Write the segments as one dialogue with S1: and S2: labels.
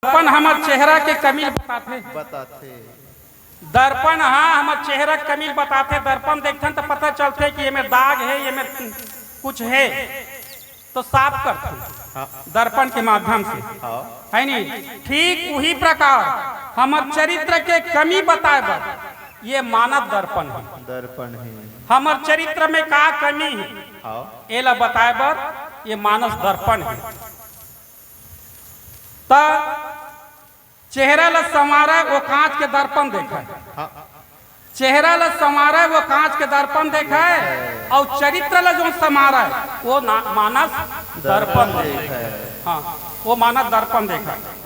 S1: दर्पण हमर चेहरा के कमील बताथे। दर्पण हाँ हमर चेहरा के कमील बताथे। दर्पण देखथन तो पता चलते कि ये में दाग है, ये में कुछ है, तो साफ करते दर्पण के माध्यम से, है नहीं। ठीक वही प्रकार हमर चरित्र के कमी बताए बर ये मानव दर्पण है। हमर चरित्र में का कमी है एला बताए बर ये मानस दर्पण है। त चेहरा ला संवारा वो कांच के दर्पण देखा है। चेहरा ला संवारा वो कांच के दर्पण देखा है, और चरित्र ला जो संवारा है वो मानस दर्पण देखा है। हाँ, वो मानस दर्पण देखा है।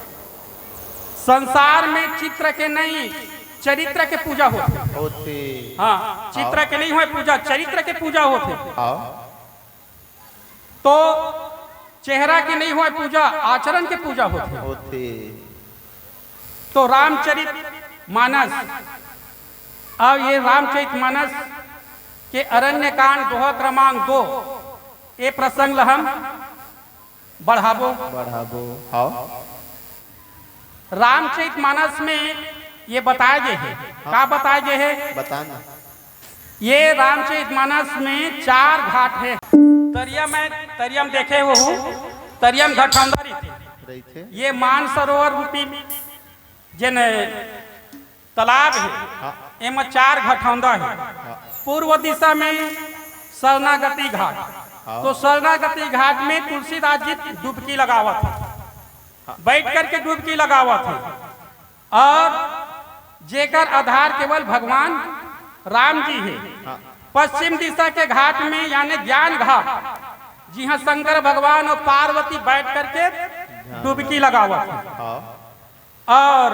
S1: संसार में चित्र के नहीं चरित्र के पूजा होते। हाँ, चित्र के नहीं हुए पूजा, चरित्र के पूजा होते। तो चेहरा के नहीं हुए पूजा, आचरण के पूजा होते। तो रामचरित मानस, अब ये रामचरित मानस के अरण्य कांड दोहा क्रमांक 2 ये प्रसंग हम बढ़ाबो। रामचरित मानस में ये बताए गए है। क्या बताए गए है बताना। ये रामचरित मानस में 4 घाट है। तरियम देखे हो, तरियम घटौंदा। ये मानसरोवर रूपी जिन तालाब है, एम 4 घटौंदा है। पूर्व दिशा में शरणागति घाट, तो शरणागति घाट में तुलसीदास जी डुबकी लगावत है, बैठ करके डुबकी लगावत है। और जेकर आधार केवल भगवान राम जी है। पश्चिम दिशा के घाट में यानी ज्ञान घाट, जी हाँ शंकर भगवान और पार्वती बैठ करके डुबकी लगावत है। और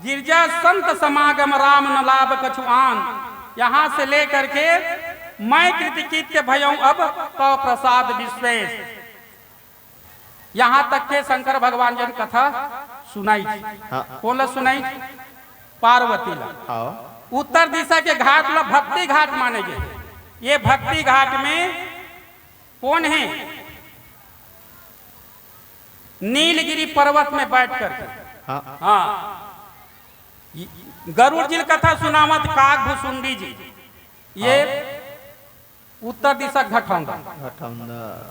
S1: गिरजा संत समागम राम न लाभ कछुआन, यहाँ से लेकर के मैं कृतिकीत के भयऊ अब तो प्रसाद विश्वेश, यहाँ तक के शंकर भगवान जन कथा सुनाई। कौन ला सुनाई? पार्वती ला। उत्तर दिशा के घाट ला भक्ति घाट माने गए। ये भक्ति घाट में कौन है? नीलगिरी पर्वत में बैठ करके हाँ गरुड़ जी कथा सुनावत काग भुसुंडी जी। ये उत्तर दिशा घटौंदा।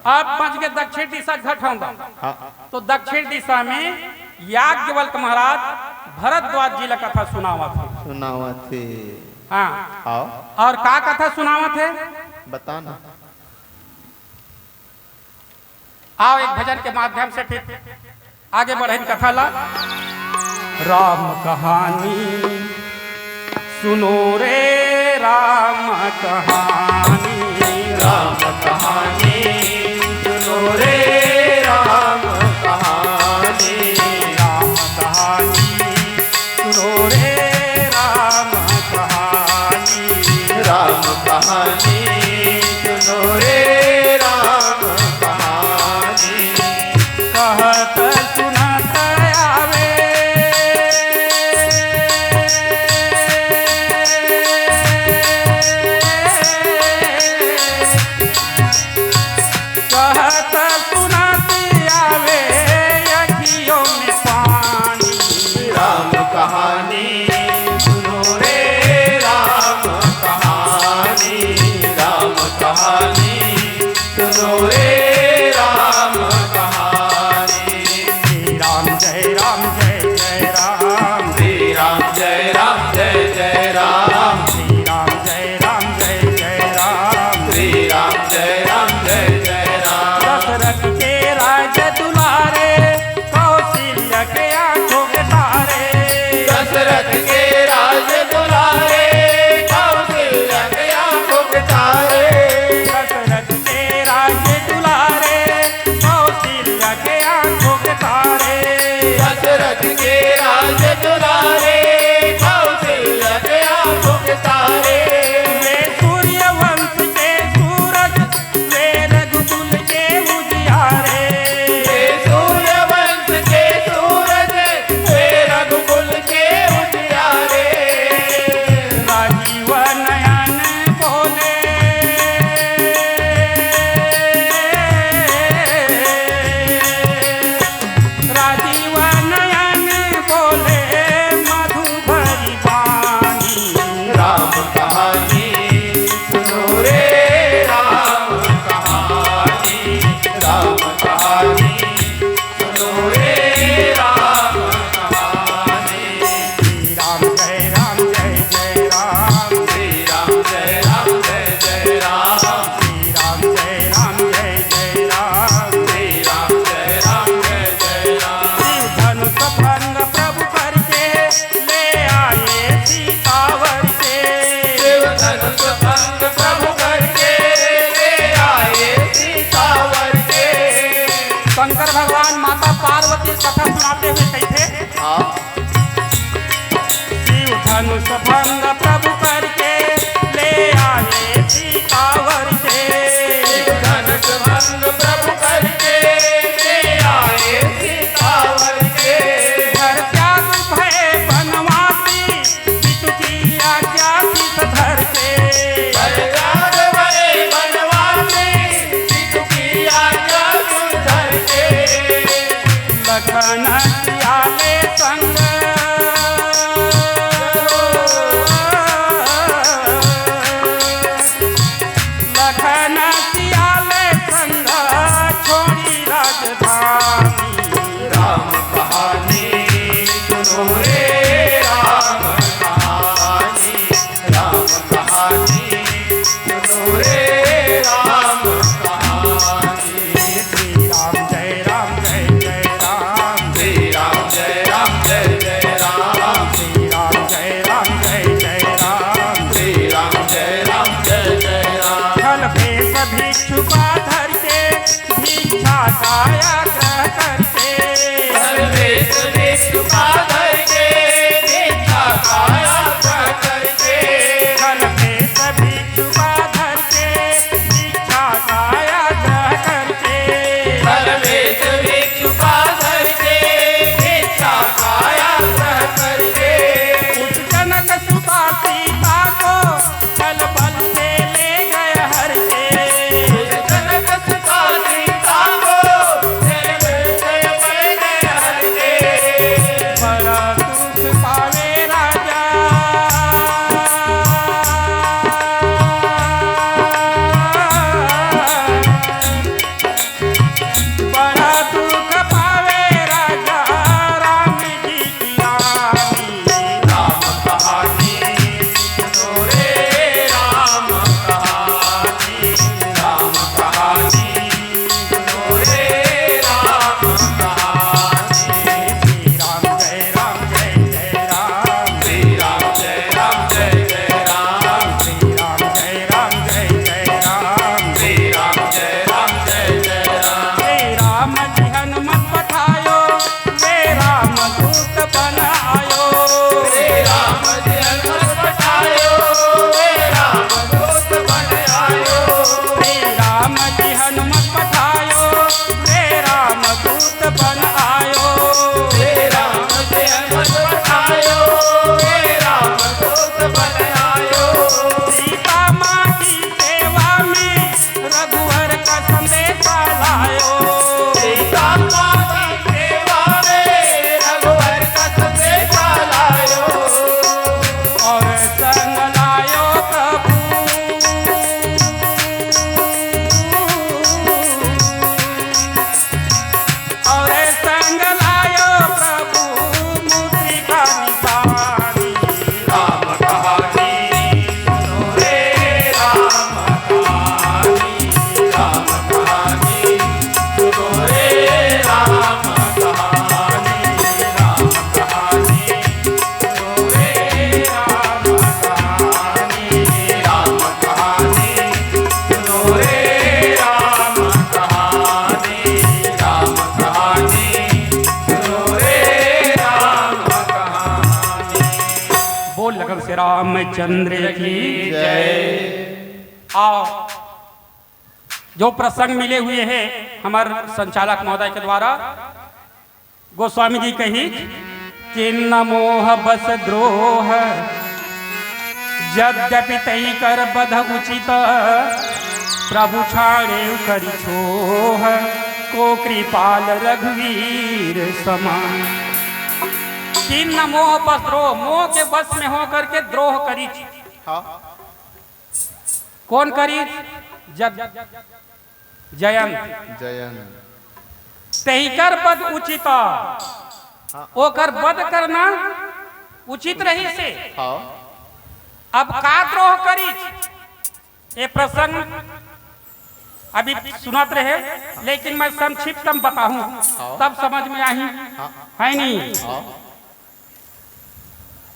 S1: अब बच गए दक्षिण दिशा घटौंदा। तो दक्षिण दिशा में याज्ञवल्क्य महाराज भरद्वाज जी ला कथा सुनावत थे। हाँ, और का कथा सुनावत है बताना। आओ एक भजन के माध्यम से फिर आगे बढ़े कथा ला। राम कहानी सुनो रे राम कहानी,
S2: राम कहानी सुनो रे राम कहानी,
S1: राम कहानी सुनो रे राम कहानी,
S2: राम कहानी सुनो रे राम कहानी।
S1: कहत सुनत आवे कहत सुनत आवे अखियों में पानी,
S2: राम कहानी सुनो रे राम कहानी, राम कहानी सुनो रे राम कहानी।
S1: श्री राम जय राम जय जय राम,
S2: श्री राम जय राम जय जय राम,
S1: श्री राम जय राम जय जय राम,
S2: श्री राम जय राम जय जय राम।
S1: दशरथ के राज दुलारे कौशल्या के आंखों के तारे,
S2: दशरथ के राज दुलारे कौशल्या के आंखों के तारे,
S1: भगवान माता पार्वती कथा सुनाते हुए कहते शिव धनुष भंग प्रभु करके ले आए सीतावर के।
S2: धनुष भंग प्रभु करके ले आए सीतावर के।
S1: घर त्याग भय बनवासी पितु की आज्ञा चित धर के।
S2: घर त्याग भय बनवासी पितु की आज्ञा चित धर के।
S1: लखन सियाले संग लखन सियाले संग छोड़ी राजधानी।
S2: राम कहानी सुनो रे राम कहानी। राम कहानी सुनो रे राम कहानी।
S1: श्री राम जय राम जय जय राम।
S2: श्री राम जय राम जय जय राम।
S1: श्री राम जय राम जय जय राम।
S2: श्री राम जय राम जय जय राम।
S1: छल भेष भिक्षु का धर के भिक्षा काया ग्रह करके।
S2: सर्वेश विष्णु का धर के भिक्षा काया ग्रह करके।
S1: छल भेष भिक्षु का धर के भिक्षा काया ग्रह करके।
S2: सर्वेश विष्णु का धर के भिक्षा काया ग्रह करके।
S1: उस जनक सुता सीता को छल बल से ले गए हर के।
S2: जनक सुता सीता को जय जय जय जय हर के।
S1: बड़ा दुख पावे राजा बड़ा दुख पावे राजा राम जी की रानी।
S2: राम कहानी सुनो रे राम कहानी। राम कहानी सुनो रे राम कहानी।
S1: श्री राम जय राम जय जय राम।
S2: श्री राम जय राम जय जय राम।
S1: श्री राम जय राम जय जय राम।
S2: श्री राम जय राम जय जय राम।
S1: हे राम जी हनुमत पठायो हे राम दूत बन आयो।
S2: हे राम जी हनुमत पठायो। हे राम दूत बन आयो।
S1: हे राम जी हनुमत पठायो हे राम दूत बन आयो।
S2: हे राम जी हनुमत पठायो। हे राम दूत बन आयो।
S1: सीता माँ की सेवा में रघुवर का संदेशा लायो।
S2: सीता माँ की सेवा में रघुवर का संदेशा लायो।
S1: और संग लायो प्रभु और संग लायो प्रभु मुद्रिका निशानी।
S2: राम कहानी सुनो रे राम कहानी। राम कहानी सुनो रे राम कहानी। राम कहानी सुनो रे राम कहानी। राम कहानी सुनो रे राम कहानी। राम कहानी सुनो रे राम कहानी।
S1: बोल लगन से रामचंद्र की
S2: जय।
S1: आओ जो प्रसंग मिले हुए हैं हमारे संचालक महोदय के द्वारा गोस्वामी जी कही कि न मोह बस द्रोह यद्यपि तई कर बध उचित प्रभु छाड़े करि छोह को कृपाल रघुवीर समान। कि न मोह बस द्रोह मोह के बस में हो करके द्रोह करी। कौन करी? जयंत तहिकर बद उचित ओकर बद करना उचित रही से। अब का द्रोह करी ये प्रसंग अभी सुनत रहे लेकिन मैं संक्षिप्त बताऊं तब समझ में आई है नहीं।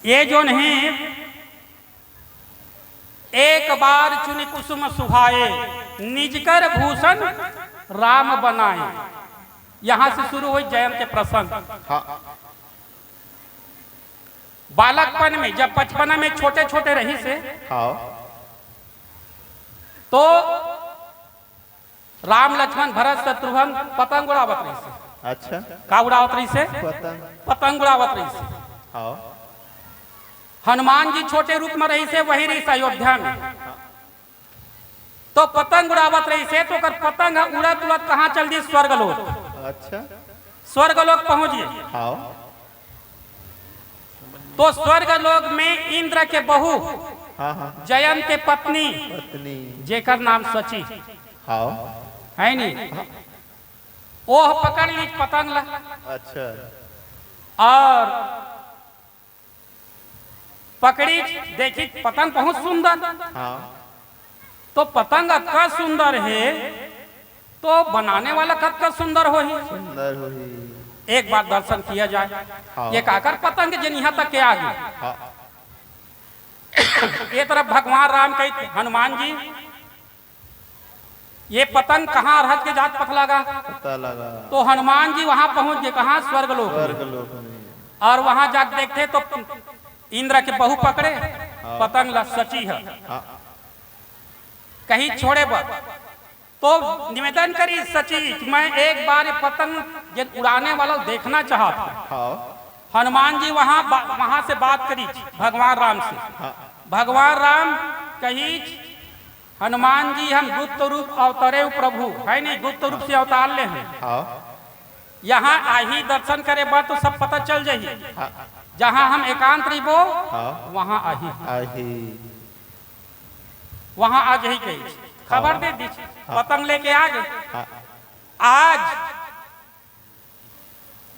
S1: ये जो नहीं एक बार चुनि कुसुम सुहाए निजकर भूषण राम बनाए। यहाँ से शुरू हुई जयंत के प्रसंग।
S2: हाँ
S1: बालकपन में जब बचपना में छोटे छोटे रही से
S2: हाँ
S1: तो राम लक्ष्मण भरत शत्रुघ्न पतंग उड़ावत रही से।
S2: अच्छा
S1: का उड़ावत रही से?
S2: पतंग।
S1: पतंग उड़ावत रही से।
S2: हाँ
S1: हनुमान जी छोटे रूप में रही से वही रही से अयोध्या में। तो पतंग उड़ावत रही से तो कर पतंग उड़त उड़त कहाँ चल दी? स्वर्गलोक।
S2: अच्छा
S1: स्वर्गलोक पहुंच गए।
S2: हाँ
S1: तो स्वर्गलोक में इंद्र के बहू
S2: हाँ हाँ
S1: जयंत के पत्नी
S2: पत्नी
S1: जेकर नाम सची
S2: हाँ
S1: है नी, ओह पकड़ ली पतंग ला।
S2: अच्छा
S1: और पकड़ी देखी पतंग बहुत सुंदर।
S2: हाँ
S1: तो पतंग अतना सुंदर है तो बनाने वाला कतना सुंदर हो ही।
S2: सुंदर हुई।
S1: एक बार दर्शन किया जाए।
S2: हाँ।
S1: ये काकर पतंग जन यहाँ तक के आगे।
S2: हाँ
S1: ये तरफ भगवान राम कही हनुमान जी ये पतंग कहाँ अरहत के जात पथ लगा।
S2: पता लगा।
S1: तो हनुमान जी वहां पहुंच गए कहाँ? स्वर्गलोक में।
S2: स्वर्गलोक में।
S1: और वहां जाकर देखते तो इंद्र के बहू पकड़े पतंग ला सची है।
S2: हाँ
S1: कहीं छोड़े बस तो निवेदन करी सची मैं एक बार ये पतंग जे उड़ाने वाला देखना चाहता।
S2: हाँ
S1: हनुमान जी वहां से बात करी भगवान राम से।
S2: हाँ
S1: भगवान राम कही हनुमान जी हम गुप्त रूप अवतरे प्रभु है नहीं, गुप्त रूप से अवतार ले हैं।
S2: हाँ
S1: यहाँ आही दर्शन करे बात तो सब पता चल जाइए।
S2: हाँ
S1: जहाँ हम एकांत रहिबो
S2: हाँ
S1: वहाँ आही
S2: आही
S1: वहाँ आ जाही कही खबर दे दी पतंग लेके आ गए।
S2: हाँ
S1: आज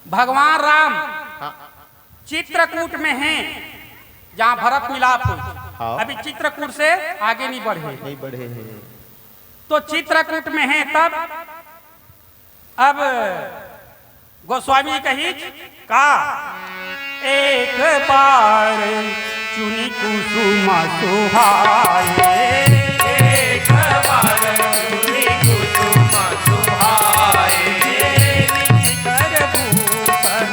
S1: भगवान राम
S2: हाँ
S1: चित्रकूट में हैं जहाँ भरत मिलाप हुई।
S2: हाँ।
S1: अभी चित्रकूट से आगे नहीं बढ़े।
S2: नहीं बढ़े हैं।
S1: तो चित्रकूट में हैं तब अब गोस्वामी कही का एक बार चुनी कुसुम सुहाए।
S2: एक बार चुनी कुसुम सुहाए।
S1: कर भूषण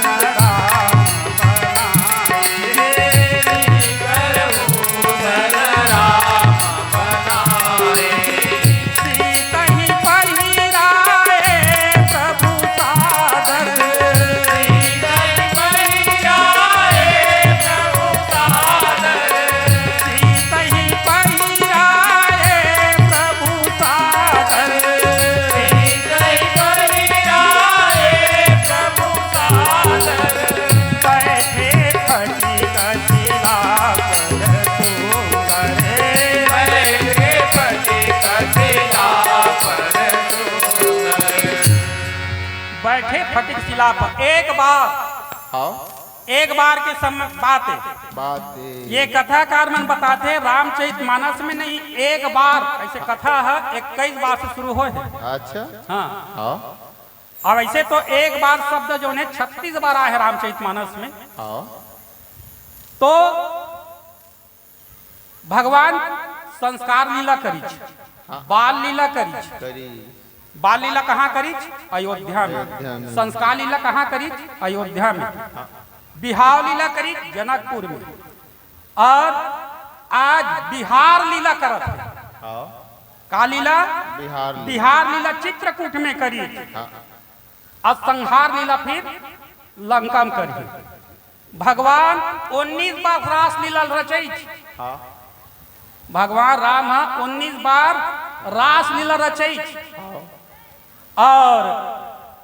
S1: राम बनाए। सीता ही पहिराए प्रभु सादर। सीता ही पहिराए प्रभु सादर। बैठे फटी कशिला पर बैठे फटिक शिला पर। एक बार के समय बात है।
S2: बात
S1: ये कथाकार मन बताते रामचरित मानस में नहीं, एक बार ऐसे कथा है 21 बार से शुरू हो है।
S2: अच्छा
S1: हाँ
S2: हाँ
S1: अब ऐसे तो एक बार शब्द जो है 36 बार आया है रामचरित मानस में।
S2: हाँ
S1: तो भगवान संस्कार लीला करी, बाल लीला करी।
S2: करी
S1: बाल लीला कहाँ करी? अयोध्या
S2: अयोध्या
S1: में।
S2: में।
S1: संस्कार लीला कहाँ करी? अयोध्या में। बिहार लीला करी जनकपुर में। और आज बिहार लीला करत है।
S2: हाँ
S1: का लीला?
S2: बिहार
S1: बिहार लीला चित्रकूट में करी।
S2: हाँ
S1: और संहार लीला फिर लंका में करी। भगवान 19 बार रास लीला रचई।
S2: हाँ
S1: भगवान राम 19 बार रास लीला रचई। और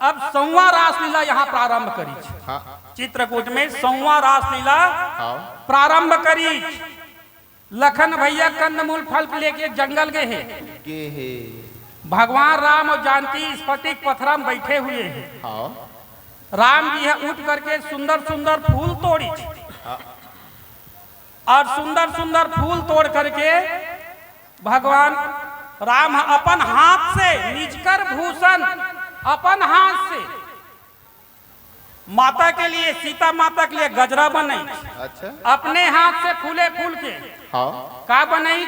S1: अब 100वां रास लीला यहाँ प्रारंभ करी।
S2: हाँ
S1: चित्रकूट में 100वां रास लीला
S2: हाँ
S1: प्रारंभ करी। लखन भैया कंदमूल फल लेके जंगल गए हैं।
S2: के है
S1: भगवान राम और जानकी स्फटिक पत्थर में बैठे हुए हैं।
S2: हाँ
S1: राम जी है उठ करके सुंदर सुंदर फूल तोड़ी। और सुंदर सुंदर फूल तोड़ करके भगवान राम अपन हाथ से निजकर भूषण अपन हाथ से माता के लिए, सीता माता के लिए गजरा बनाई।
S2: अच्छा
S1: अपने हाथ से फूले फूल के
S2: हाँ
S1: का बनाई?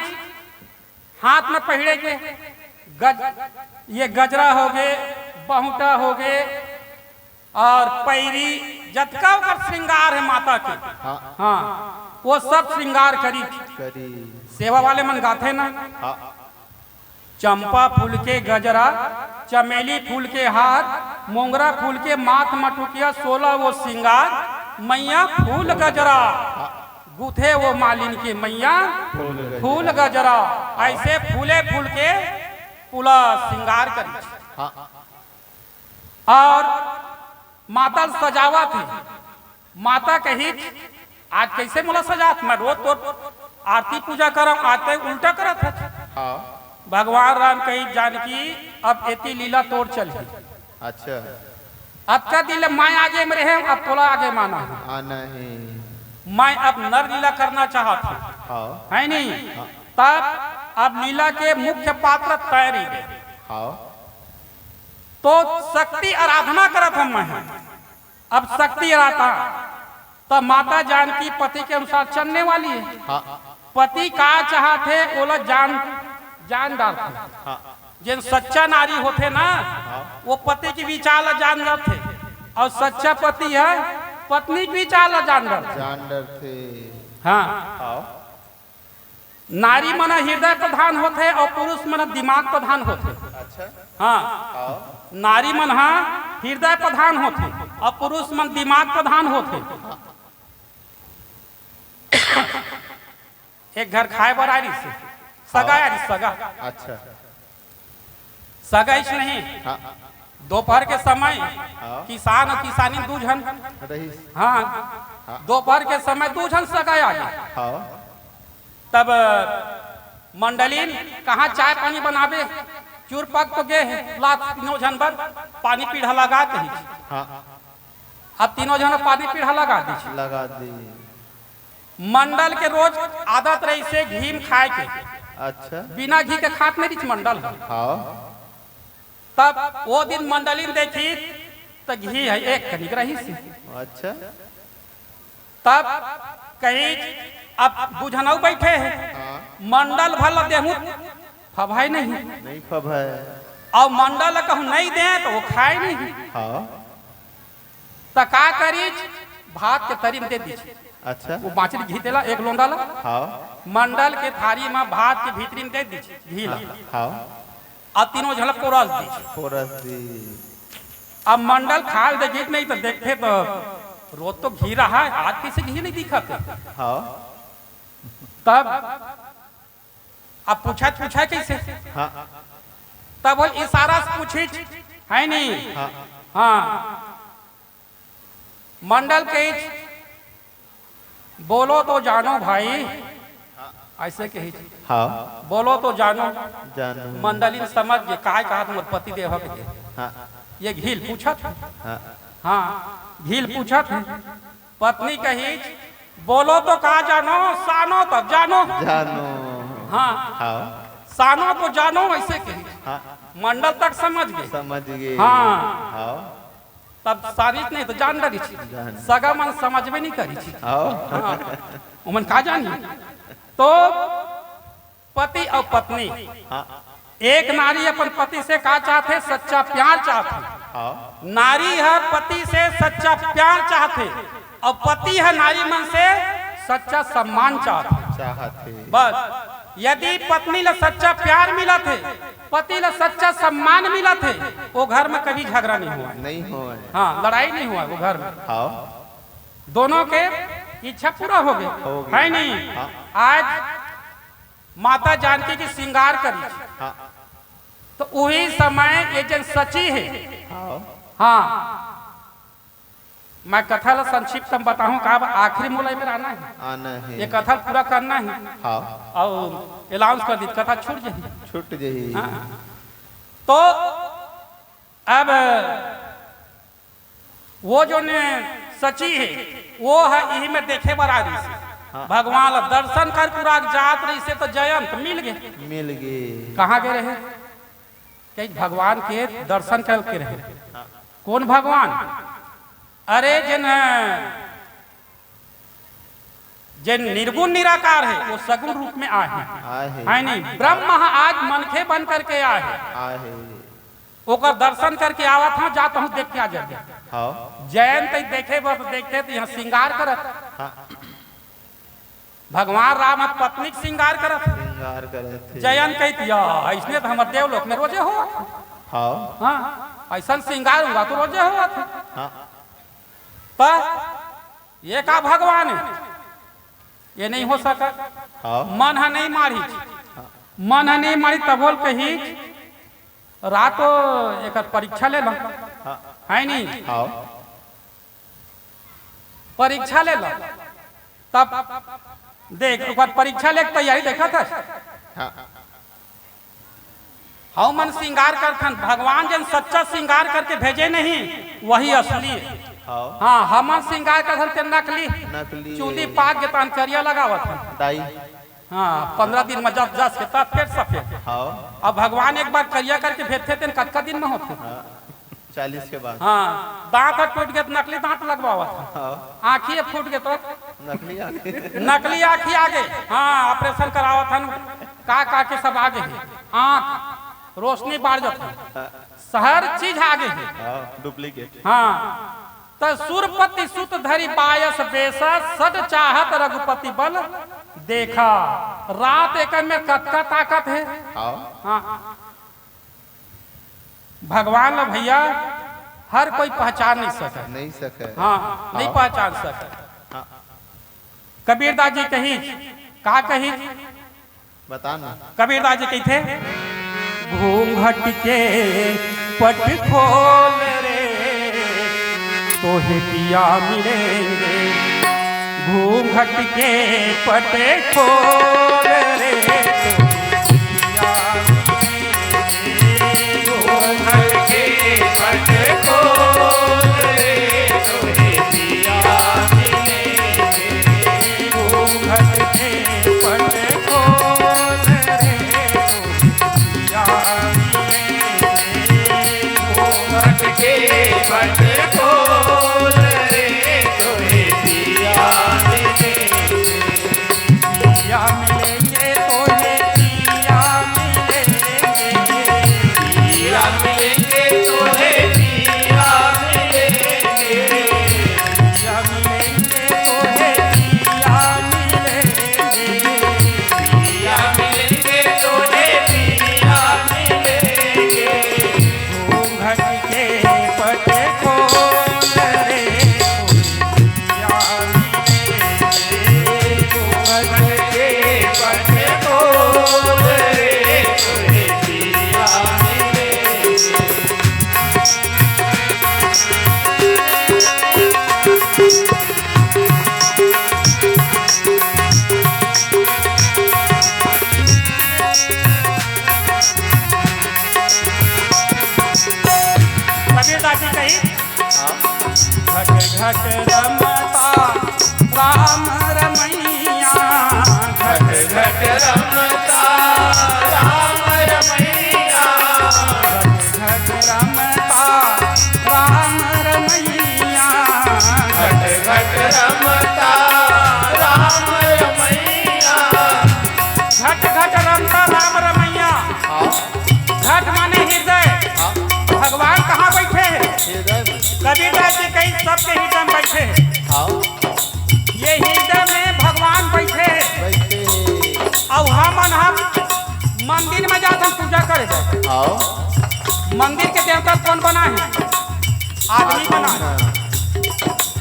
S1: हाथ में पहरे के ये गजरा हो गए, बहुटा हो गए, और पैरी जतका ओकर श्रृंगार है माता के,
S3: हाँ
S1: हाँ वो सब श्रृंगार करी।
S3: करी।
S1: सेवा वाले मन गाते ना,
S3: हाँ
S1: चंपा फूल के गजरा, चमेली फूल के हार, मोंगरा फूल के माथ मटुकिया, 16 वो श्रृंगार, मैया फूल गजरा गुथे वो मालिन की मैया फूल गजरा। ऐसे फूले फूल के पूरा श्रृंगार करी।
S3: हाँ
S1: और माता सजावा थी। माता कही आज कैसे मोला सजात, मैं रोज तो आरती पूजा करम, आज तक उल्टा करत है।
S3: हाँ
S1: भगवान राम कही जानकी अब एती लीला तोड़ चल।
S3: अच्छा
S1: अब का दिल मैं आगे में रहे, अब तोला आगे माना है।
S3: आना है।
S1: मैं अब नर लीला करना चाहता हूँ,
S3: हाँ
S1: है नहीं। तब अब लीला के मुख्य पात्र तैयारी गए।
S3: हाँ
S1: तो शक्ति आराधना करत हम मैं, अब शक्ति आराधना तब माता जानकी पति के अनुसार चलने वाली है।
S3: हाँ
S1: पति का चाहते ओला जान डालते।
S3: हाँ
S1: जिन सच्चा नारी होते ना, वो पति की विचार ला जान रहे, और सच्चा पति है पत्नी की विचार ला जान रहे।
S3: जान डर थे।
S1: हाँ
S3: हाँ
S1: नारी मन हृदय प्रधान होते और पुरुष मन दिमाग प्रधान होते।
S3: अच्छा
S1: हाँ
S3: हाँ
S1: नारी मन हाँ हृदय प्रधान होते और पुरुष मन दिमाग प्रधान होते। एक घर खाए बर आई से सगा आई सगा,
S3: अच्छा
S1: सगा इस नहीं।
S3: हाँ
S1: दोपहर के समय
S3: हाँ।
S1: किसान और किसानी दू जन,
S3: रही।
S1: हाँ दोपहर के समय दू जन सगा आ गए।
S3: हाँ
S1: तब मंडलीन कहाँ चाय पानी बनावे, चूर पक तो गए हैं, ला तीनों जन बर पानी पीढ़ा लगा के।
S3: हाँ
S1: अब तीनों जन पानी पीढ़ा लगा दी।
S3: लगा दी।
S1: मंडल के रोज आदत रही से घी में खाए के,
S3: अच्छा
S1: बिना घी के खात नहीं मंडल।
S3: हाँ
S1: तब वो दिन मंडलीन देखी तो घी है एक कनिक रही सी।
S3: अच्छा
S1: तब कहीं अब बुझनऊ बैठे हैं,
S3: हाँ
S1: मंडल भल देहू फभाई नहीं,
S3: नहीं फब है।
S1: और मंडल कहूँ नहीं दे तो वो खाए नहीं।
S3: हाँ
S1: तो का करी भात के तरी में दे दीजिए।
S3: अच्छा
S1: वो बाँचरी घी देला एक लोंदा ला,
S3: हाँ
S1: मंडल के थारी में भात के भीतरी में दे दीजिए घी ला,
S3: हाँ
S1: और तीनों झलक को रस दीजिए।
S3: फोरस दी।
S1: अब मंडल खाल देखिए नहीं तो देखते तो रोज तो घी रहा है, आज किसी घी नहीं दिखाते।
S3: हाँ
S1: तब अब पूछा कैसे,
S3: हाँ
S1: तब बोल इशारा से पूछी है नहीं।
S3: हाँ
S1: हाँ मंडल के बोलो तो जानो भाई, ऐसे कही
S3: हाँ
S1: बोलो तो जानो।
S3: जानू।
S1: मंडलीन समझ गए काय कहा तुम पति देव के।
S3: हाँ
S1: ये घील पूछा था,
S3: हाँ
S1: हाँ घील पूछा था। पत्नी कही बोलो तो कहा जानो, सानो तब जानो।
S3: जानू।
S1: हाँ
S3: हाँ
S1: सानो तो जानो ऐसे कही।
S3: हाँ
S1: मंडल तक समझ गए।
S3: समझ गए।
S1: हाँ
S3: हाँ
S1: तब सारित नहीं तो जान रही थी, सगा मन समझ में नहीं करी थी।
S3: हाँ
S1: उमन का जानी। तो पति और पत्नी,
S3: हाँ
S1: एक नारी अपन पति से का चाहते, सच्चा प्यार चाहते।
S3: हाँ
S1: नारी है पति से सच्चा प्यार चाहते, और पति है नारी मन से सच्चा सम्मान चाहते।
S3: चाहते।
S1: बस यदि पत्नी ला सच्चा प्यार मिला थे, पति ला सच्चा सम्मान मिला थे, वो घर में कभी झगड़ा नहीं हुआ।
S3: नहीं हो।
S1: हाँ लड़ाई नहीं हुआ वो घर में।
S3: हाँ
S1: दोनों के इच्छा पूरा हो
S3: हो
S1: गया,
S3: गया।
S1: है नहीं।
S3: हाँ।
S1: आज माता जानकी की श्रृंगार करी,
S3: हाँ
S1: तो वही समय ये जन सची है।
S3: हाँ
S1: हाँ मैं कथा ला संक्षिप्त में बताऊं का आखिरी मोलाई में रहना है,
S3: आना है।
S1: ये कथा पूरा करना है
S3: हाँ
S1: और अनाउंस कर दी कथा छूट जाए।
S3: छूट जाही।
S1: हाँ। तो अब वो जो ने सची है वो है यही में देखे बर आ रही से।
S3: हाँ।
S1: भगवान ला दर्शन कर पूरा जात रही से तो जयंत मिल गए।
S3: मिल गए।
S1: कहाँ गए रहे, कहीं भगवान के दर्शन करके रहे। कौन भगवान, अरे जिन निर्गुण निराकार है वो सगुण रूप में आए हैं,
S3: आए
S1: है नहीं। ब्रह्म आज मनखे बन करके आए हैं।
S3: आए।
S1: ओकर दर्शन करके आवत हूँ, जाता हूँ देख के आ जाए।
S3: हाँ
S1: जयंत देखे बस देखते तो यहाँ श्रृंगार करत,
S3: हाँ
S1: भगवान राम पत्नी के श्रृंगार करत।
S3: श्रृंगार करे थे।
S1: जयंत कहती ऐसने तो हमारे देवलोक में रोजे हो।
S3: हाँ
S1: हाँ ऐसा श्रृंगार हुआ तो रोजे हुआ थे।
S3: हाँ
S1: पर ये का भगवान है, ये नहीं हो सका।
S3: हाँ
S1: मन है नहीं मारी, मन है नहीं मारी तब बोल कही रातो एक परीक्षा ले लो, है नहीं
S3: हाँ
S1: परीक्षा ले लो, तब देख एक बार परीक्षा ले तैयारी देखा था।
S3: हाँ
S1: हाउ मन श्रृंगार करथन, भगवान जन सच्चा श्रृंगार करके भेजे नहीं वही असली है। हाँ हमन श्रृंगार करथन ते नकली,
S3: नकली
S1: चूड़ी पाक के तान करिया लगावत हन।
S3: दाई।
S1: हाँ 15 दिन में जब जस के तब फिर सफेद।
S3: हाँ
S1: अब भगवान एक बार करिया करके भेजते थे कतका दिन में होते।
S3: 40 के बाद।
S1: हाँ दांत टूट गए तो नकली दांत लगवावत हन।
S3: हाँ
S1: आँखी फूट गए तो
S3: नकली आंखें।
S1: नकली आँखी आगे। हाँ ऑपरेशन करावत हन, का के सब आगे है, आँख रोशनी बढ़ जाता, हर चीज आगे है।
S3: हाँ डुप्लीकेट।
S1: हाँ तो सुरपति सुत धरी बायस बेसा सद चाहत रघुपति बल देखा। रात एक में कतका ताकत है।
S3: हाँ
S1: हाँ भगवान ला भैया हर कोई पहचान नहीं सके।
S3: नहीं सके।
S1: हाँ नहीं पहचान सके।
S3: हाँ
S1: कबीरदास जी कही कहा कही
S3: बताना।
S1: कबीरदास जी कही थे घूंघट के पट खोल रे तोहे पिया मिलेंगे, घूंघट के पट खोल रे पिया मिलेंगे, घूंघट के पट खोल रे तोहे पिया मिलेंगे, घूंघट के पट खोल रे पिया मिलेंगे, घूंघट के पट खोल रे तोहे पिया मिलेंगे, पिया मिलेंगे तोहे पिया मिलेंगे, पिया मिलेंगे तोहे पिया मिलेंगे, पिया मिलेंगे तोहे पिया मिलेंगे, पिया मिलेंगे तोहे पिया मिलेंगे, घूंघट के पट खोल रे पिया मिलेंगे, घूंघट के पट खोल रे तोहे पिया मिलेंगे। कबीरदास जी कही घट घट रमता राम रमैया, घट घट रमता राम रमैया, घट घट रमता राम रमैया, घट घट रमता राम रमैया, घट घट रमता राम रमैया। घट माने हृदय, भगवान कहाँ बैठे हैं? कबीरदास जी कहीं सबके हृदय में बैठे हैं।
S3: हाँ
S1: ये हृदय में भगवान बैठे हैं।
S3: बैठे।
S1: अब हम मंदिर में जाते हम पूजा करे जाए।
S3: हाँ
S1: मंदिर के देवता कौन बना है? आदमी बना है।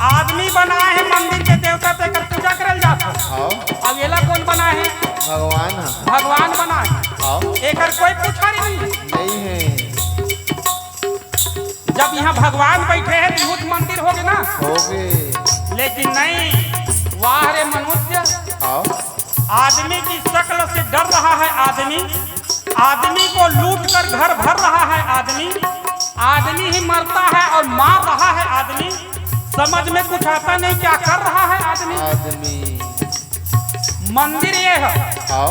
S1: आदमी बना है मंदिर के देवता पे कर पूजा करल जाता।
S3: हाँ
S1: अब येला कौन बना है?
S3: भगवान है।
S1: भगवान बना है।
S3: हाँ
S1: एकर कोई पुछारी नहीं है।
S3: नहीं है।
S1: जब यहाँ भगवान बैठे हैं तो झूठ मंदिर होगे ना,
S3: हो गए।
S1: लेकिन नहीं, वाह रे मनुष्य,
S3: हाँ
S1: आदमी की शक्ल से डर रहा है आदमी, आदमी को लूट कर घर भर रहा है आदमी, आदमी ही मरता है और मार रहा है आदमी, समझ में कुछ आता नहीं क्या कर रहा है आदमी।
S3: आदमी।
S1: मंदिर ये है।
S3: हाँ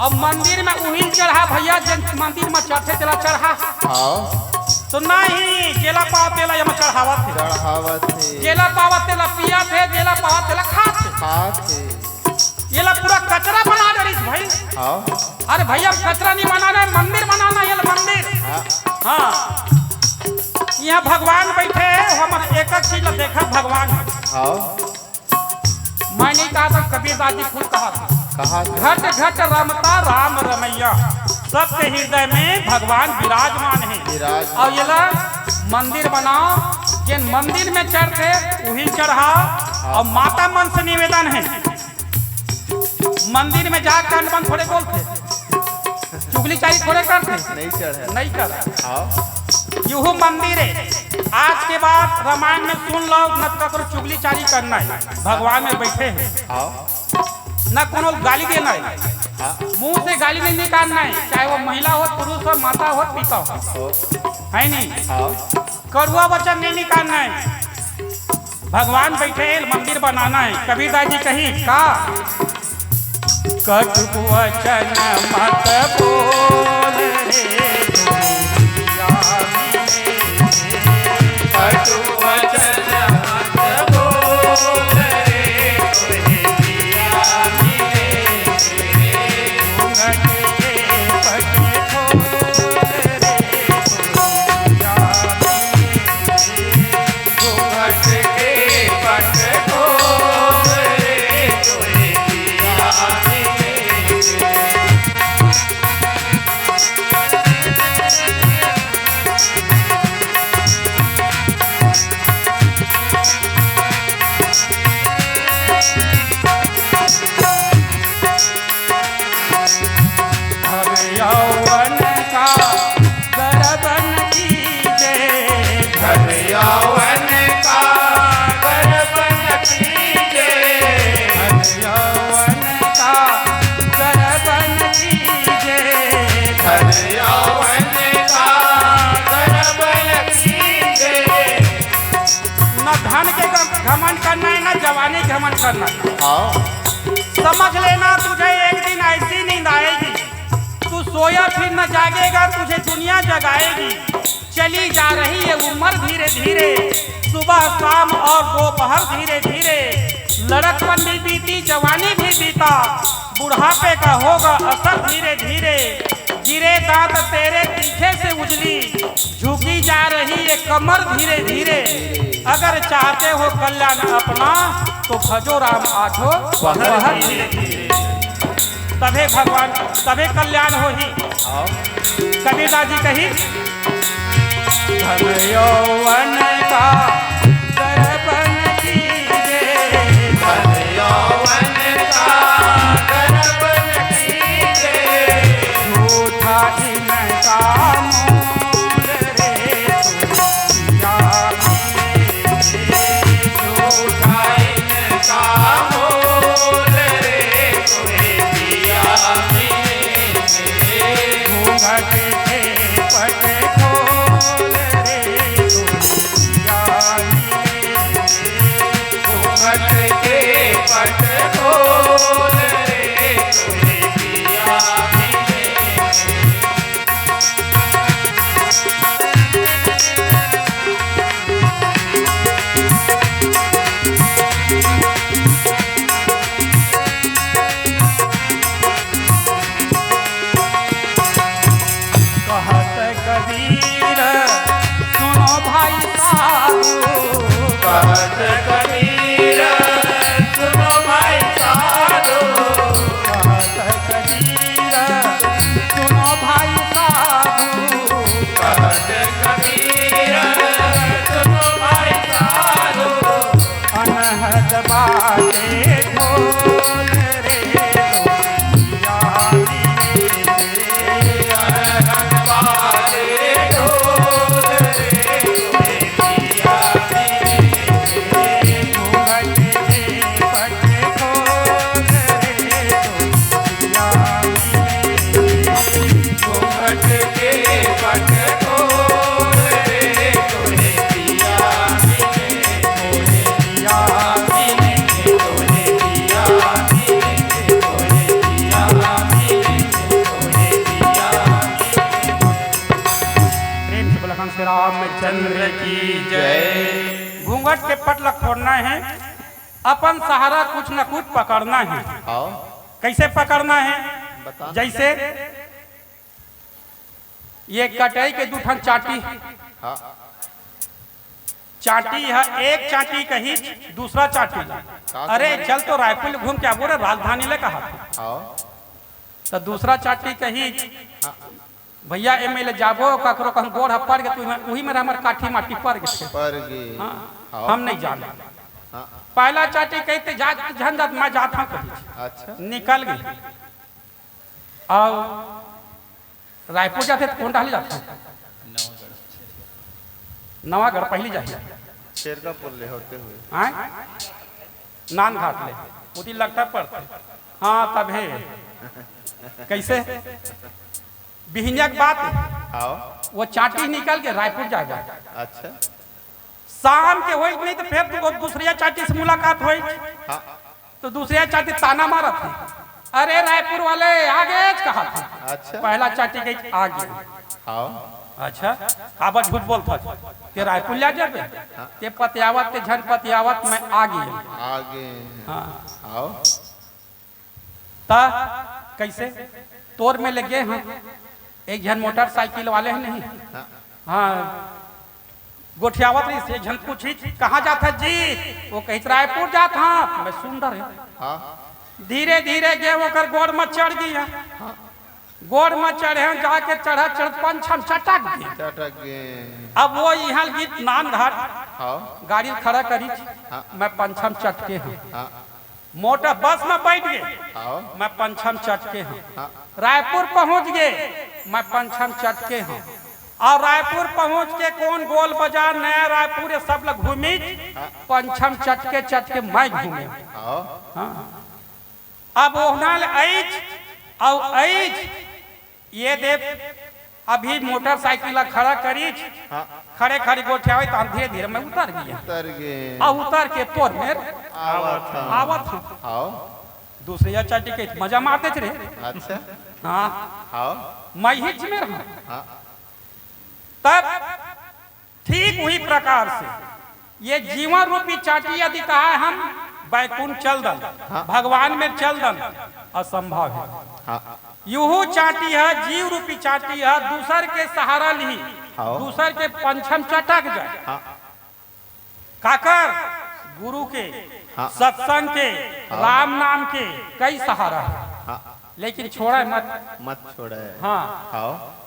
S1: अब मंदिर में उही चढ़ा भैया, जन मंदिर में चढ़ते चला चढ़ा
S3: हाँ
S1: तो नहीं केला पाव तेला ये में चढ़ावा थे,
S3: चढ़ावा थे।
S1: केला पावा तेला पिया थे, केला पावा तेला खाते,
S3: खाते।
S1: ये ला पूरा कचरा बना दे रही भाई।
S3: हाँ
S1: अरे भैया कचरा नहीं बनाना है, मंदिर बनाना है, ये ला मंदिर।
S3: हाँ
S1: हाँ यहाँ भगवान बैठे हम एक चीज देखा भगवान।
S3: हाँ
S1: मैं नहीं कहा था, कबीरदास जी खुद कहा था।
S3: कहा
S1: घट घट रमता राम रमैया, सबके हृदय में भगवान विराजमान है। और ये मंदिर बनाओ, जिन मंदिर में चढ़ते वही चढ़ाओ। और माता मन से निवेदन है, मंदिर में जाकर मन थोड़े बोलते, चुगली चारी थोड़े करते,
S3: नहीं चढ़े,
S1: नहीं कर।
S3: हाँ
S1: यूँ मंदिर है। आज के बाद रामायण में सुन लो, न करो चुगली चारी करना है। भगवान में बैठे हैं,
S3: हाँ
S1: न कोनो गाली देना है,
S3: हाँ
S1: मुंह से गाली नहीं निकालना है, चाहे वो महिला हो, पुरुष हो, माता हो, पिता हो, है नहीं।
S3: हाँ
S1: कड़ुआ वचन नहीं निकालना है। भगवान बैठे हैं, मंदिर बनाना है। कबीरदास जी कही का कटु वचन मत बोल रे
S2: कटु वचन मत बोल रे, तुहे दिया मिले।
S1: घूंघट के पट खोल रे,
S2: घूंघट के पट खोल रे, तुहे दिया मिले।
S1: यौवन का गर्वन कीजे,
S2: यौवन का गर्वन कीजे,
S1: यौवन का गर्वन कीजे।
S2: यौवन का गर्वन कीजे।
S1: न धन के घमंड करना है, न जवानी घमंड करना है।
S3: हाँ
S1: समझ लेना, तुझे एक दिन ऐसी नींद आएगी, तू सोया फिर न जागेगा, तुझे दुनिया जगाएगी। चली जा रही है उम्र धीरे धीरे, सुबह शाम और दोपहर धीरे धीरे। लड़कपन भी बीती, जवानी भी बीता, बुढ़ापे का होगा असर धीरे धीरे। गिरे दांत तेरे तीखे से उजली, झुकी जा रही है कमर धीरे धीरे। अगर चाहते हो कल्याण अपना, तो भजो राम आठो पहर धीरे धीरे। तबे भगवान, तबे कल्याण हो ही।
S3: हाँ
S1: कबीरदास जी कही धन यौवन का गर्वन कीजे,
S2: धन यौवन का गर्वन कीजे।
S1: झूठा इनका मोल रे, तुझिया मिले।
S2: झूठा इनका मोल रे, तुहे दिया मिले।
S1: घूंघट के पट खोल रे, तुझिया मिले।
S2: घूंघट के पट खोल रे, तुहे दिया मिले।
S1: कहत कबीर सुनो भाई साधु,
S2: कहत कबीर सुनो भाई साधु।
S1: कहत कबीर सुनो भाई साधु।
S2: कहत कबीर सुनो भाई साधु।
S1: अनहद बाटे ढोल रे, दुनिया मिले।
S2: अनहद बाटे ढोल रे, तुहे दिया मिले।
S1: घूंघट के पट खोल रे, दुनिया मिले।
S2: घूंघट के पट खोल रे, तुहे दिया मिले।
S1: मोहे दिया
S2: मिले, तुहे दिया मिले, तुहे दिया मिले, तुहे दिया मिले।
S1: प्रेम से बोला श्री रामचंद्र की जय। घूंघट के पट खोलना है, अपन सहारा कुछ न कुछ पकड़ना है।
S3: हाँ
S1: कैसे पकड़ना है?
S3: बता
S1: जैसे ये कटई के दूठन चाटी,
S3: हाँ
S1: चाटी है, एक चाटी कही दूसरा चाटी। अरे चल तो रायपुर घूम के बोले राजधानी ले कहा
S3: हाँ
S1: तो दूसरा चाटी कही भैया एमे ले जाबो ककरो कहूं गोड़ पड़ गए तू वही में हमर काठी माटी पड़ गए
S3: पर गे
S1: हाँ,
S3: हाँ
S1: हम नहीं जाने।
S3: हाँ
S1: पहला चाटी कहते जा झंझट मैं जाता हूं कहीं
S3: अच्छा
S1: निकल गई और रायपुर जाते तो कौन डाली जाता नवागढ़ पहली जाइए
S3: शेर का पुल ले होते हुए
S1: आए नान घाट ले उठी लगता पड़ते हाँ तब है कैसे बिहिनिया की बात
S3: हाँ
S1: वो चाटी निकल के रायपुर जाएगा।
S3: अच्छा
S1: शाम के हो नहीं तो फिर तो दूसरिया चाटी से मुलाकात हुई
S3: हाँ
S1: तो दूसरिया चाटी ताना मारा थी अरे रायपुर वाले आगे कहा था
S3: अच्छा
S1: पहला चाटी गई आगे
S3: हाँ
S1: अच्छा काबर झूठ बोलता ते रायपुर ले जाबे ते पतियावत ते झन पतियावत में आगे
S3: आगे
S1: हाँ
S3: हाँ
S1: ता कैसे तोर में लगे हैं एक झन मोटरसाइकिल वाले हैं नहीं
S3: हाँ
S1: हाँ गोठियावत रही से झन पूछी कहाँ जाता जी वो कही रायपुर जाता मैं सुंदर है
S3: हाँ
S1: धीरे धीरे गे होकर गोड़ में चढ़ गई गोड़ में चढ़े जाके चढ़ा चढ़ पंचम चटक गई
S3: चटक गे
S1: अब वो यहाँ गीत नान घाट
S3: हाँ
S1: गाड़ी खड़ा करी
S3: हाँ।
S1: मैं पंचम चटके हूँ
S3: हाँ
S1: मोटर बस में बैठ गए
S3: हाँ
S1: मैं पंचम चटके हूँ
S3: हाँ
S1: रायपुर पहुँच गए मैं पंचम चटके हूँ और रायपुर पहुँच के कौन गोल बाजार नया रायपुर ये सब लोग घूमी पंचम चटके चटके मैं घूमे
S3: हाँ
S1: हाँ। अब ओहनाल ऐज और ऐज ये देव अभी मोटरसाइकिल खड़ा करी
S3: हाँ
S1: खड़े खड़े गोठे तो धीरे धीरे मैं उतर गया
S3: उतर गे
S1: और उतर के तोर में
S3: आवत हाँ
S1: आवत हूँ
S3: हाँ
S1: दूसरे चाटी के मजा मारते थे
S3: अच्छा
S1: हाँ
S3: हाँ
S1: मैं ही में रहूं
S3: हाँ
S1: तब ठीक वही प्रकार से ये जीवन रूपी चाटी यदि कहा हम बैकुंठ चल दन भगवान में चल दन असंभव है।
S3: हाँ
S1: यूं चाटी है जीव रूपी चाटी है दूसर के सहारा ली
S3: हाँ।
S1: दूसर के पंचम चटक जाए
S3: हाँ
S1: काकर गुरु के
S3: हाँ।
S1: सत्संग के
S3: हाँ।
S1: राम नाम के कई सहारा है
S3: हाँ
S1: लेकिन छोड़ा मत
S3: मत छोड़े
S1: हाँ
S3: हाँ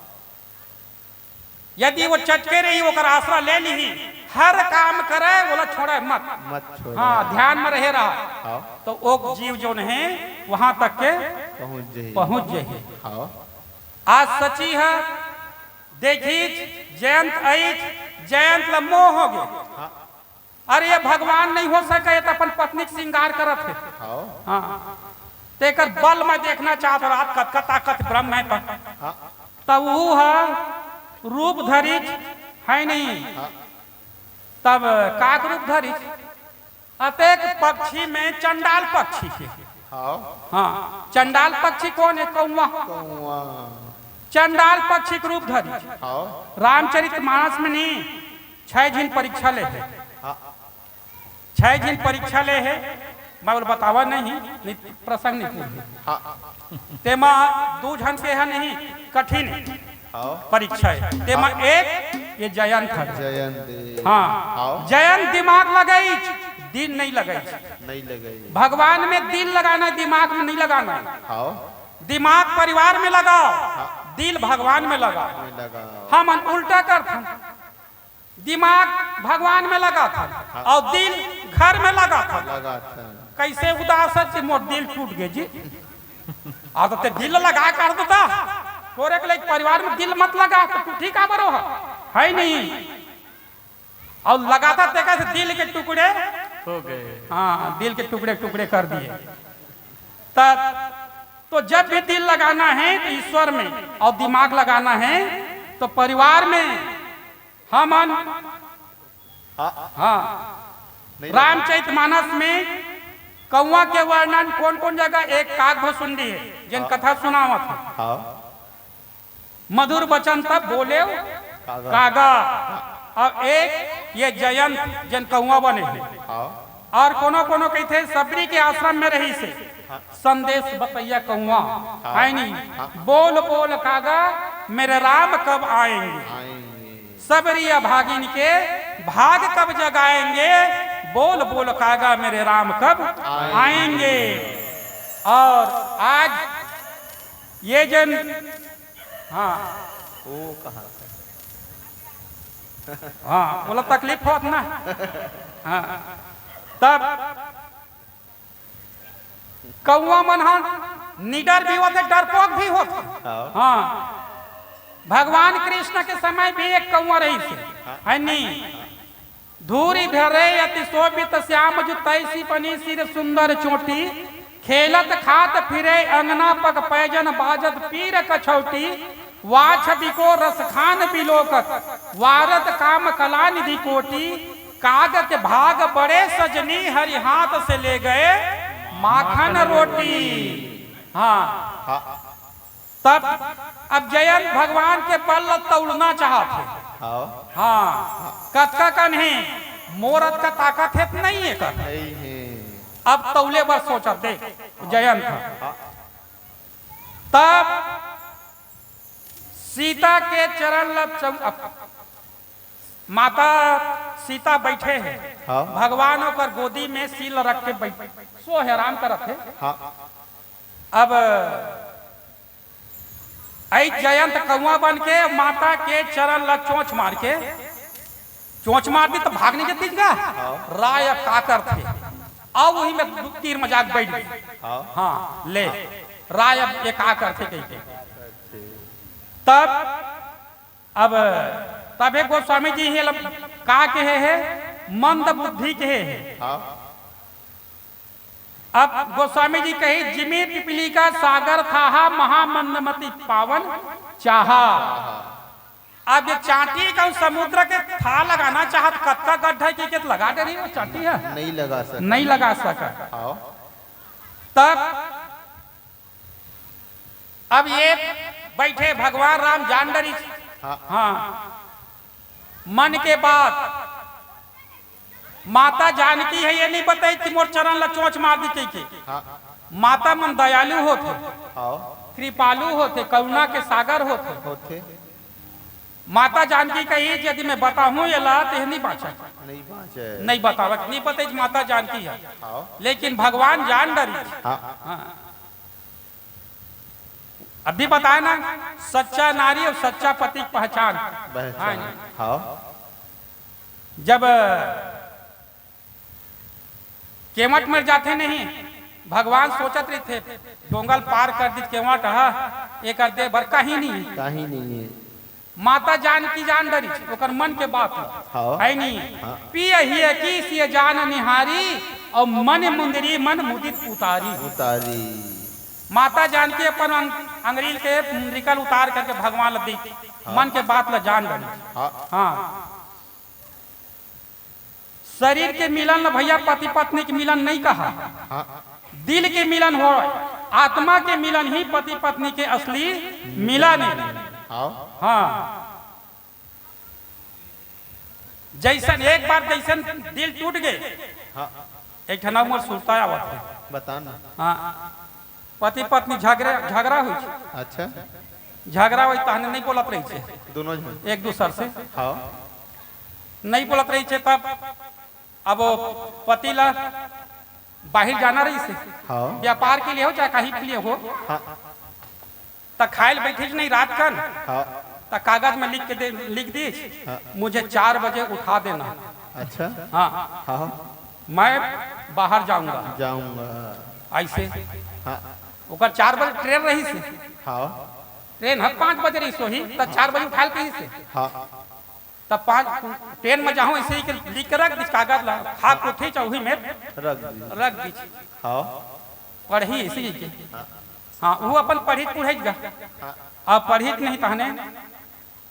S1: यदि वो चटके रही वो कर आसरा ले ली हर काम करे बोला छोड़े मत
S3: मत छोड़े
S1: हाँ ध्यान में रहे रहा
S3: हाँ
S1: तो वो जीव जो है वहां तक के पहुंच जाए।
S3: हाँ
S1: आज सची है देखी जयंत ऐच जयंत लम्बो हो गए
S3: हाँ
S1: अरे ये भगवान नहीं हो सके तो अपन पत्नी के श्रृंगार करत है
S3: हाँ
S1: हाँ तेकर बल में देखना चाहत रात कत ताकत ब्रह्म है
S3: हाँ
S1: तब वो है रूप धरी है नहीं
S3: हाँ
S1: तब काक रूप धरी अतेक पक्षी में चंडाल पक्षी के
S3: हाँ
S1: हाँ चंडाल पक्षी कौन है कौवा
S3: कौआ
S1: चंडाल पक्षी के रूप धरी
S3: हाँ
S1: रामचरितमानस में नहीं 6 दिन परीक्षा ले है
S3: हाँ
S1: 6 दिन परीक्षा ले है मैं बोल बतावा नहीं प्रसंग नहीं
S3: हाँ
S1: तेमा 2 जन के है नहीं कठिन
S3: हाँ
S1: परीक्षा है तेमा एक ये जयंत है
S3: जयंती
S1: हाँ
S3: हाँ
S1: जयंत दिमाग लगाई दिल नहीं लगाई
S3: नहीं लगाई
S1: भगवान में दिल लगाना दिमाग में नहीं लगाना
S3: हाँ
S1: दिमाग परिवार में लगाओ दिल भगवान में लगाओ
S3: नहीं लगा
S1: हम उल्टा करते दिमाग भगवान में लगा था और दिल घर में लगा था
S3: लगा था
S1: कैसे उदास से मोर दिल टूट गए जी आ तो दिल लगा कर देता तोरे के लिए परिवार में दिल मत लगा तो तू ठीक आ बरो है नहीं और लगातार देखा से दिल के टुकड़े
S2: हो गए
S1: हाँ दिल के टुकड़े टुकड़े कर दिए तब तो जब भी दिल लगाना है तो ईश्वर में और दिमाग लगाना है तो परिवार में हम
S3: हाँ
S1: हाँ
S3: नहीं लगा।
S1: रामचरितमानस में कौवा के वर्णन कौन कौन जगह एक काग भसुंडी है जिन कथा सुनावा था
S3: हाँ
S1: मधुर वचन तब बोले
S3: कागा।
S1: कागा और एक ये जयंत जिन कौवा बने हैं
S3: हाँ
S1: और कोनो कोनो कहते सबरी के आश्रम में रही से संदेश बतैया कौआ है नहीं बोल बोल कागा मेरे राम कब आएंगे
S3: आएंगे
S1: सबरी अभागिन के भाग कब जगाएंगे बोल बोल कागा मेरे राम कब आएंगे। और आज ये जन हाँ
S3: वो कहाँ से
S1: हाँ बोला तकलीफ होत ना हाँ तब कौआ मन हाँ निडर भी होते डरपोक भी होते हाँ भगवान कृष्ण के समय भी एक कौआ रही से है नहीं धूरी भरे अति शोभित श्याम जुतैसी पनी सिर सुंदर चोटी खेलत खात फिरे अंगना पग पैजन बाजत पीर कछौटी वाछ बिको रस खान बिलोकत वारत काम कला निधि कोटी कागज भाग बड़े सजनी हरि हाथ से ले गए माखन रोटी। हाँ तब अब जयंत भगवान के बल तोड़ना चाहते हाँ कत्का का नहीं मोरत का ताकत है नहीं है कर
S3: नहीं है
S1: अब तौले बस सोचा दे जयंत तब सीता के चरण माता सीता बैठे हैं भगवान होकर गोदी में सील रख के बैठे सो हैरान करत है अब ऐ जयंत कौआ बन के माता के चरण ला चोंच मार दी तो भागने के दीजिएगा राय का करते अब वही में तीर मजाक बैठ गई हाँ ले राय अब एक आ करते कहते तब अब तबे गोस्वामी जी है का के है मंद बुद्धि के है अब गोस्वामी जी कही जिमी पिपली का सागर था महामंदमती पावन चाहा। अब ये चाटी का समुद्र के था लगाना चाहत कत्ता गड्ढा की लगा दे रही चाटी है नहीं लगा सका तब अब ये बैठे भगवान राम जान डरी हाँ मन के बाद माता जानकी है ये नहीं बताई कि मोर चरण ला चोंच मार दी के माता मन दयालु होते कृपालु होते करुणा के सागर होते माता जानकी कही यदि मैं बताऊं ये ला तो नहीं बाचा नहीं बतावा नहीं पता माता जानकी है लेकिन भगवान जान डरी अभी बताया ना सच्चा नारी और सच्चा पति की पहचान जब केवट मर जाते नहीं भगवान सोचत रहे थे डोंगल पार कर दी केवट ये कर दे बर कहीं नहीं है माता जानकी जान डरी ओकर मन के बात है नहीं पिय ही की सिय जान निहारी और मन मुंदरी मन मुदित उतारी माता जानकी अपन अंग्रील के मुंद्रिकल उतार करके भगवान दी मन के बात ला जान डरी हाँ शरीर के मिलन न भैया पति पत्नी के मिलन नहीं कहा दिल के मिलन हो आत्मा के मिलन ही पति पत्नी के असली मिलन है हाँ जैसन एक बार जैसन दिल टूट गए एक ठना उमर सुरता आवत
S3: बताना
S1: हाँ पति पत्नी झगड़ा हुई
S3: अच्छा
S1: झगड़ा हुई तहने नहीं बोलत रही छे
S3: दोनों
S1: एक दूसर से
S3: हाँ
S1: नहीं बोलत रही छे तब अब पति ला बाहर जाना रही से व्यापार के लिए हो चाहे कहीं के लिए हो तक खायल बैठे नहीं रात कन तक कागज में लिख दी मुझे 4 बजे उठा देना
S3: अच्छा
S1: हाँ मैं बाहर जाऊंगा ऐसे ओकर 4 बजे ट्रेन रही से ट्रेन हर 5 बजे रही सोही तब 4 बजे उठाल कहीं से तब 5 ट्रेन में जाऊँ ऐसे ही लिख के रख दी कागज ला हाथ उठी चौही में रख दी पढ़ी इसी के हाँ वो अपन पढ़ी पुढ़ गा अब पढ़ी नहीं तहने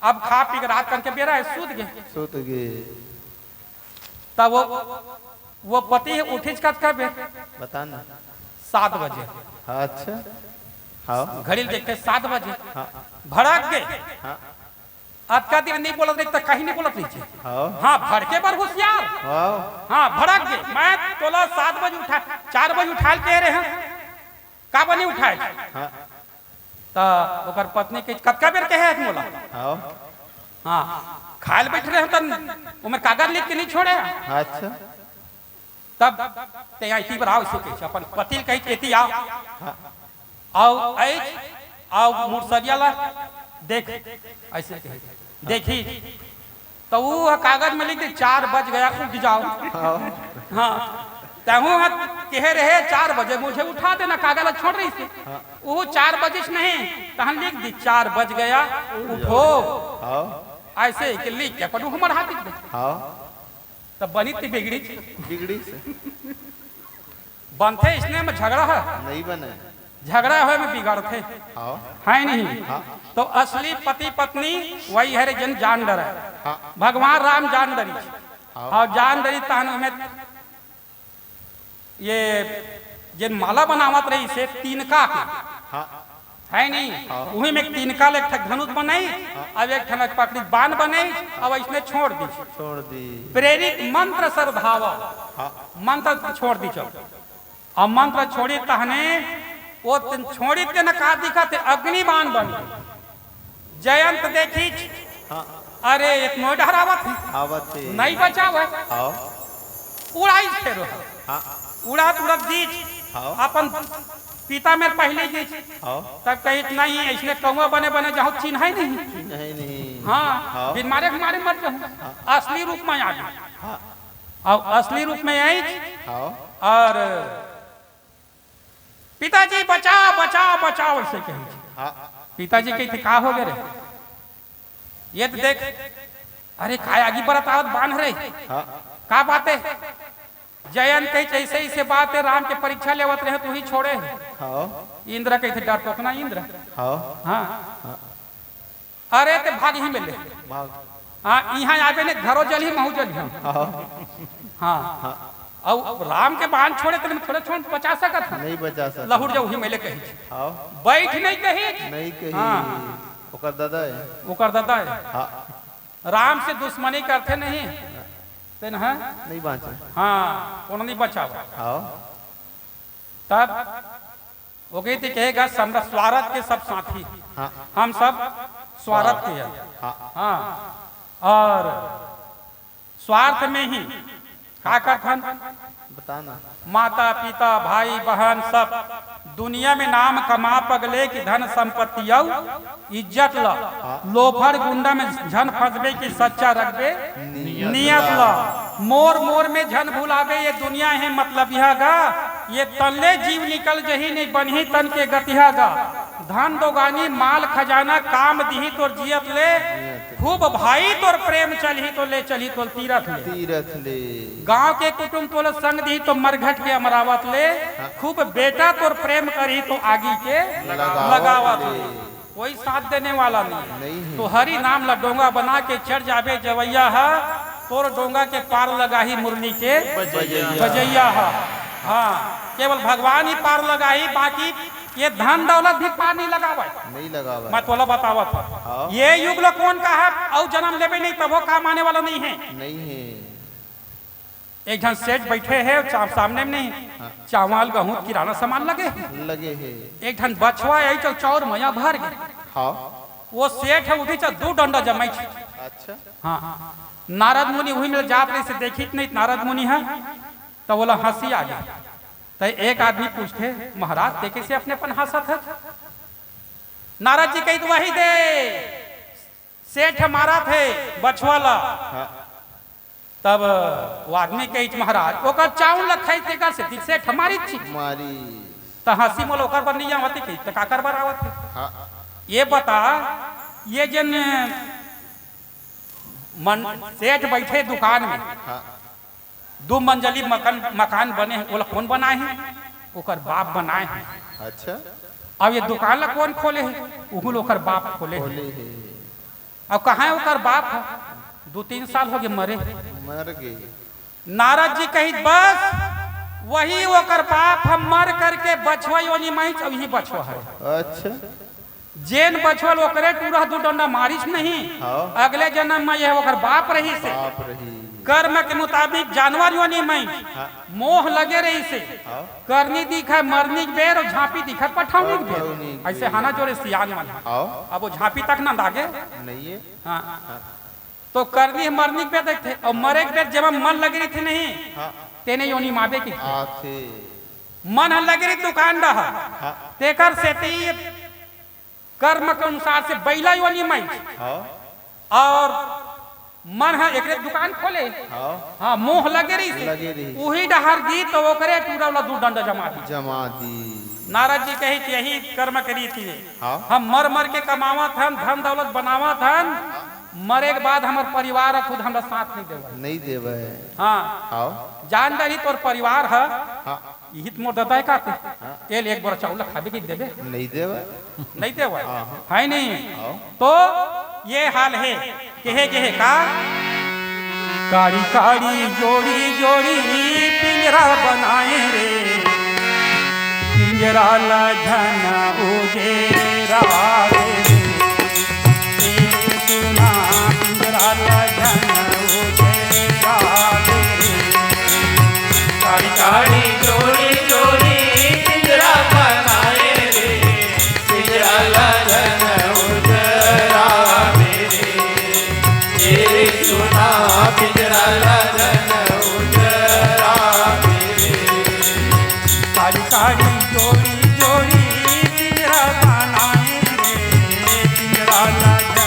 S1: अब खा पी के रात करके बेरा सूत गए तब वो पति उठी कब
S3: बताना
S1: 7 बजे
S3: अच्छा
S1: घड़ी देखते 7 बजे भड़क गए अतका दिन नहीं बोलत रही तो कहीं नहीं बोलत रही
S3: हाँ
S1: हाँ भड़के पर होशियार
S3: हाँ
S1: हाँ भड़क गए मैं तोला 7 बजे उठा 4 बजे उठाल के रहे हैं का बनी उठाए
S3: हाँ
S1: तो ओकर पत्नी के कतका बेर कहे है मोला
S3: हाँ
S1: हाँ खाल बैठ रहे हैं तो उमर कागज लिख के नहीं छोड़े हैं।
S3: अच्छा
S1: तब ते आई पर आओ इसे कहे अपन पति कही खेती आओ आओ आओ मुर्सरिया ला देख ऐसे कहे देखी तो वो कागज में लिख दे 4 बज गया उठ जाओ हाँ तहु कह रहे 4 बजे मुझे उठा देना कागज छोड़ रही थी वो 4 बजे नहीं तहन लिख दी 4 बज गया उठो
S3: हाँ
S1: ऐसे कि लिख के पढ़ू हमारे हाथ में
S3: हाँ
S1: तब बनी थी बिगड़ी
S3: बिगड़ी से
S1: बनते इसने में झगड़ा है
S3: नहीं बने
S1: झगड़ा है में बिगड़ते
S3: हाँ
S1: है नहीं
S3: हाँ
S1: तो असली पति पत्नी वही है जन जान डर है
S3: हाँ
S1: भगवान राम जान डरी
S3: हाँ।
S1: और जान डरी तहन में ये जिन माला बनावत रही से तिनका के
S3: हाँ
S1: है नहीं वही में तिनका ले एक धनुष बनाई अब एक ठनक पकड़ी बाण बनाई अब इसने छोड़ दी
S3: छोड़ दी
S1: प्रेरित मंत्र सरधावा
S3: हाँ
S1: मंत्र छोड़ दी चल अब मंत्र छोड़ी तहने वो छोड़ी के न का दिखा थे अग्निबाण बन जयंत देखी
S3: हाँ
S1: अरे एक नो डरावत
S3: आवत है
S1: नहीं बचाव है
S3: हाँ
S1: उड़ाई फेर
S3: हाँ
S1: उड़ा तुरंत दीज
S3: हाँ
S1: अपन पिता में पहले दीज
S3: हाँ
S1: तब कही नहीं ऐसने कौआ बने बने जहाँ चिन्ह नहीं
S3: नहीं नहीं
S1: हाँ
S3: हाँ।
S1: बिन मारे मारे मर जाऊँ असली रूप में आ गई
S3: हाँ
S1: अब असली रूप में आई
S3: हाँ
S1: और पिताजी बचाओ बचाओ बचाओ ऐसे कही
S3: हाँ
S1: पिताजी कही का हो गए रे ये तो देख अरे काय आगे बरत आवत बांध रहे
S3: हाँ
S1: का बात है जयंत कही ऐसे ही से बात है राम के परीक्षा लेवत रहे तू ही छोड़े
S3: हाँ
S1: इंद्र कही थे डर पोकना इंद्र
S3: हाँ
S1: हाँ अरे ते भाग ही मिले
S3: भाग
S1: हाँ यहाँ आवे ने घरों जल ही महू जल हम
S3: हाँ
S1: हाँ और राम के बांध छोड़े तो थोड़े छोड़ बचा सकत था
S3: नहीं बचा सकता
S1: लहुर जाऊ ही मिले कही
S3: हाँ
S1: बैठ नहीं कही
S3: नहीं कही
S1: हाँ।
S3: ओकर दादा है
S1: वो कर देता है
S3: हाँ
S1: राम से दुश्मनी करते नहीं तेन है
S3: नहीं बाँचे
S1: हाँ कौन नहीं बचा
S3: हाँ
S1: तब वो गई थी कहेगा स्वार्थ के सब साथी
S3: हाँ
S1: हम सब स्वार्थ के हैं
S3: हाँ
S1: हाँ और स्वार्थ में ही का करथन
S3: बताना
S1: माता पिता भाई बहन सब दुनिया में नाम कमा पगले की धन संपत्ति इज्जत ला लोफर गुंडा में झन फंसबे की सच्चा रखबे नियत ला मोर मोर में झन भुलावे ये दुनिया है मतलब यह गा ये तल्ले जीव निकल जही नहीं बनही तन के गतिहा गा धन दोगानी माल खजाना काम दिही तोर जियत ले खूब भाई तोर प्रेम चलही तो ले चली तो तीरथ ले
S3: तीरथ ले
S1: गांव के कुटुंब तोल संग दी तो मरघट के अमरावत ले खूब बेटा तोर प्रेम करी तो आगी के लगावत ले कोई साथ देने वाला नहीं
S3: नहीं है
S1: तो हरि नाम ला डोंगा बना के चढ़ जावे जवैया है तोर डोंगा के पार लगाही मुरली के बजैया है हाँ केवल भगवान ही पार लगाही बाकी ये धन दौलत भी पार नहीं लगावे
S3: नहीं लगावा
S1: मैं तोला बतावत था
S3: हाँ।
S1: ये युग लो कौन का है और जन्म लेवे नहीं तब वो काम आने वाला नहीं है
S3: नहीं है
S1: एक जन सेठ बैठे हैं सामने में नहीं चावल गेहूं किराना सामान लगे
S3: लगे है
S1: एक जन बछवा आई तो चौर मैया भर गए
S3: हाँ
S1: वो सेठ है उठी 2 डंडा जमाई
S3: अच्छा
S1: हाँ नारद मुनि वही मिल जात रही से देखी नहीं नारद मुनि है तो बोला हंसी आ गया तो एक आदमी पूछते महाराज देखे से अपने अपन हंसत है नारद जी कही तो वही दे सेठ मारा थे बछवा ला
S3: हाँ
S1: तब वो आदमी कही महाराज ओकर चावल लखाई तेका से सेठ हमारी थी
S3: मारी
S1: तो हंसी मोल ओकर पर नहीं आवती कही तो का करबर आवत
S3: हाँ
S1: ये बता ये जन सेठ बैठे दुकान में
S3: हाँ
S1: 2 मंजिली मकान बने हैं वो कौन बनाए हैं ओकर बाप बनाए हैं
S3: अच्छा
S1: अब ये दुकान ला कौन खोले है उहुल ओकर बाप खोले
S3: बोले
S1: हैं
S3: है
S1: अब कहाँ है ओकर बाप है 2-3 साल हो गए मरे
S3: मर गए
S1: नारद जी कही बस वही ओकर बाप हम मर करके बछवा योनी माई वही बछवा है
S3: अच्छा
S1: जेन बछवल ओकरे टूरा दू डंडा मारिस नहीं,
S3: हाँ।
S1: अगले जन्म में यह ओकर बाप रही से,
S3: बाप रही।
S1: कर्म के मुताबिक जानवर योनि में
S3: हाँ।
S1: मोह लगे रही से,
S3: हाँ।
S1: करनी दिखा मरनी के बेर और झांपी दिखा पठावनी के
S3: पठावनी
S1: बेर,
S3: के
S1: ऐसे हाना जोरे सियान मन।
S3: आओ
S1: अब वो झांपी तक ना लागे।
S3: नहीं है।
S1: हाँ। तो करनी मरनी के बेर देखते और मरे के बेर जब मन लगी रही थी नहीं,
S3: हाँ।
S1: तेने योनि मावे की
S3: आथे।
S1: मन लगी रही दुकान रहा,
S3: हाँ।
S1: तेकर से कर्म के अनुसार से बैला योनि में
S3: हाँ।
S1: और मन है एक दुकान खोले।
S3: हाँ।
S1: हाँ, मोह लगे रही
S3: लगे
S1: से
S3: रही।
S1: वही डहर दी तो ओकरे टूरा वाला दू डंडा
S3: जमा दी।
S1: नारद जी कही कि यही कर्म करी थी।
S3: हाँ।
S1: हम मर मर के कमावत हन, धन दौलत बनावत हन, मरे के बाद हमार परिवार खुद हमरा साथ नहीं देवे।
S3: नहीं देवे।
S1: हाँ।
S3: आओ
S1: जान रही तोर परिवार है,
S3: हाँ।
S2: हित मोर दताय का तेल एक बार चावल खाबे की देबे
S3: नहीं देवा
S2: नहीं देवा
S3: हाँ।
S2: है नहीं।
S3: हाँ।
S2: तो ये हाल है के का काड़ी काड़ी जोड़ी जोड़ी पिंजरा बनाए रे पिंजरा लधना उजेरा रे सुना पिंजरा लधना उजेरा रे काड़ी काड़ी जोड़ी जोड़ी पिंजरा बनाए रे पिंजरा लधना उजेरा रे सुना पिंजरा लधना उजेरा काड़ी काड़ी जोड़ी जोड़ी पिंजरा बनाए रे पिंजरा लधना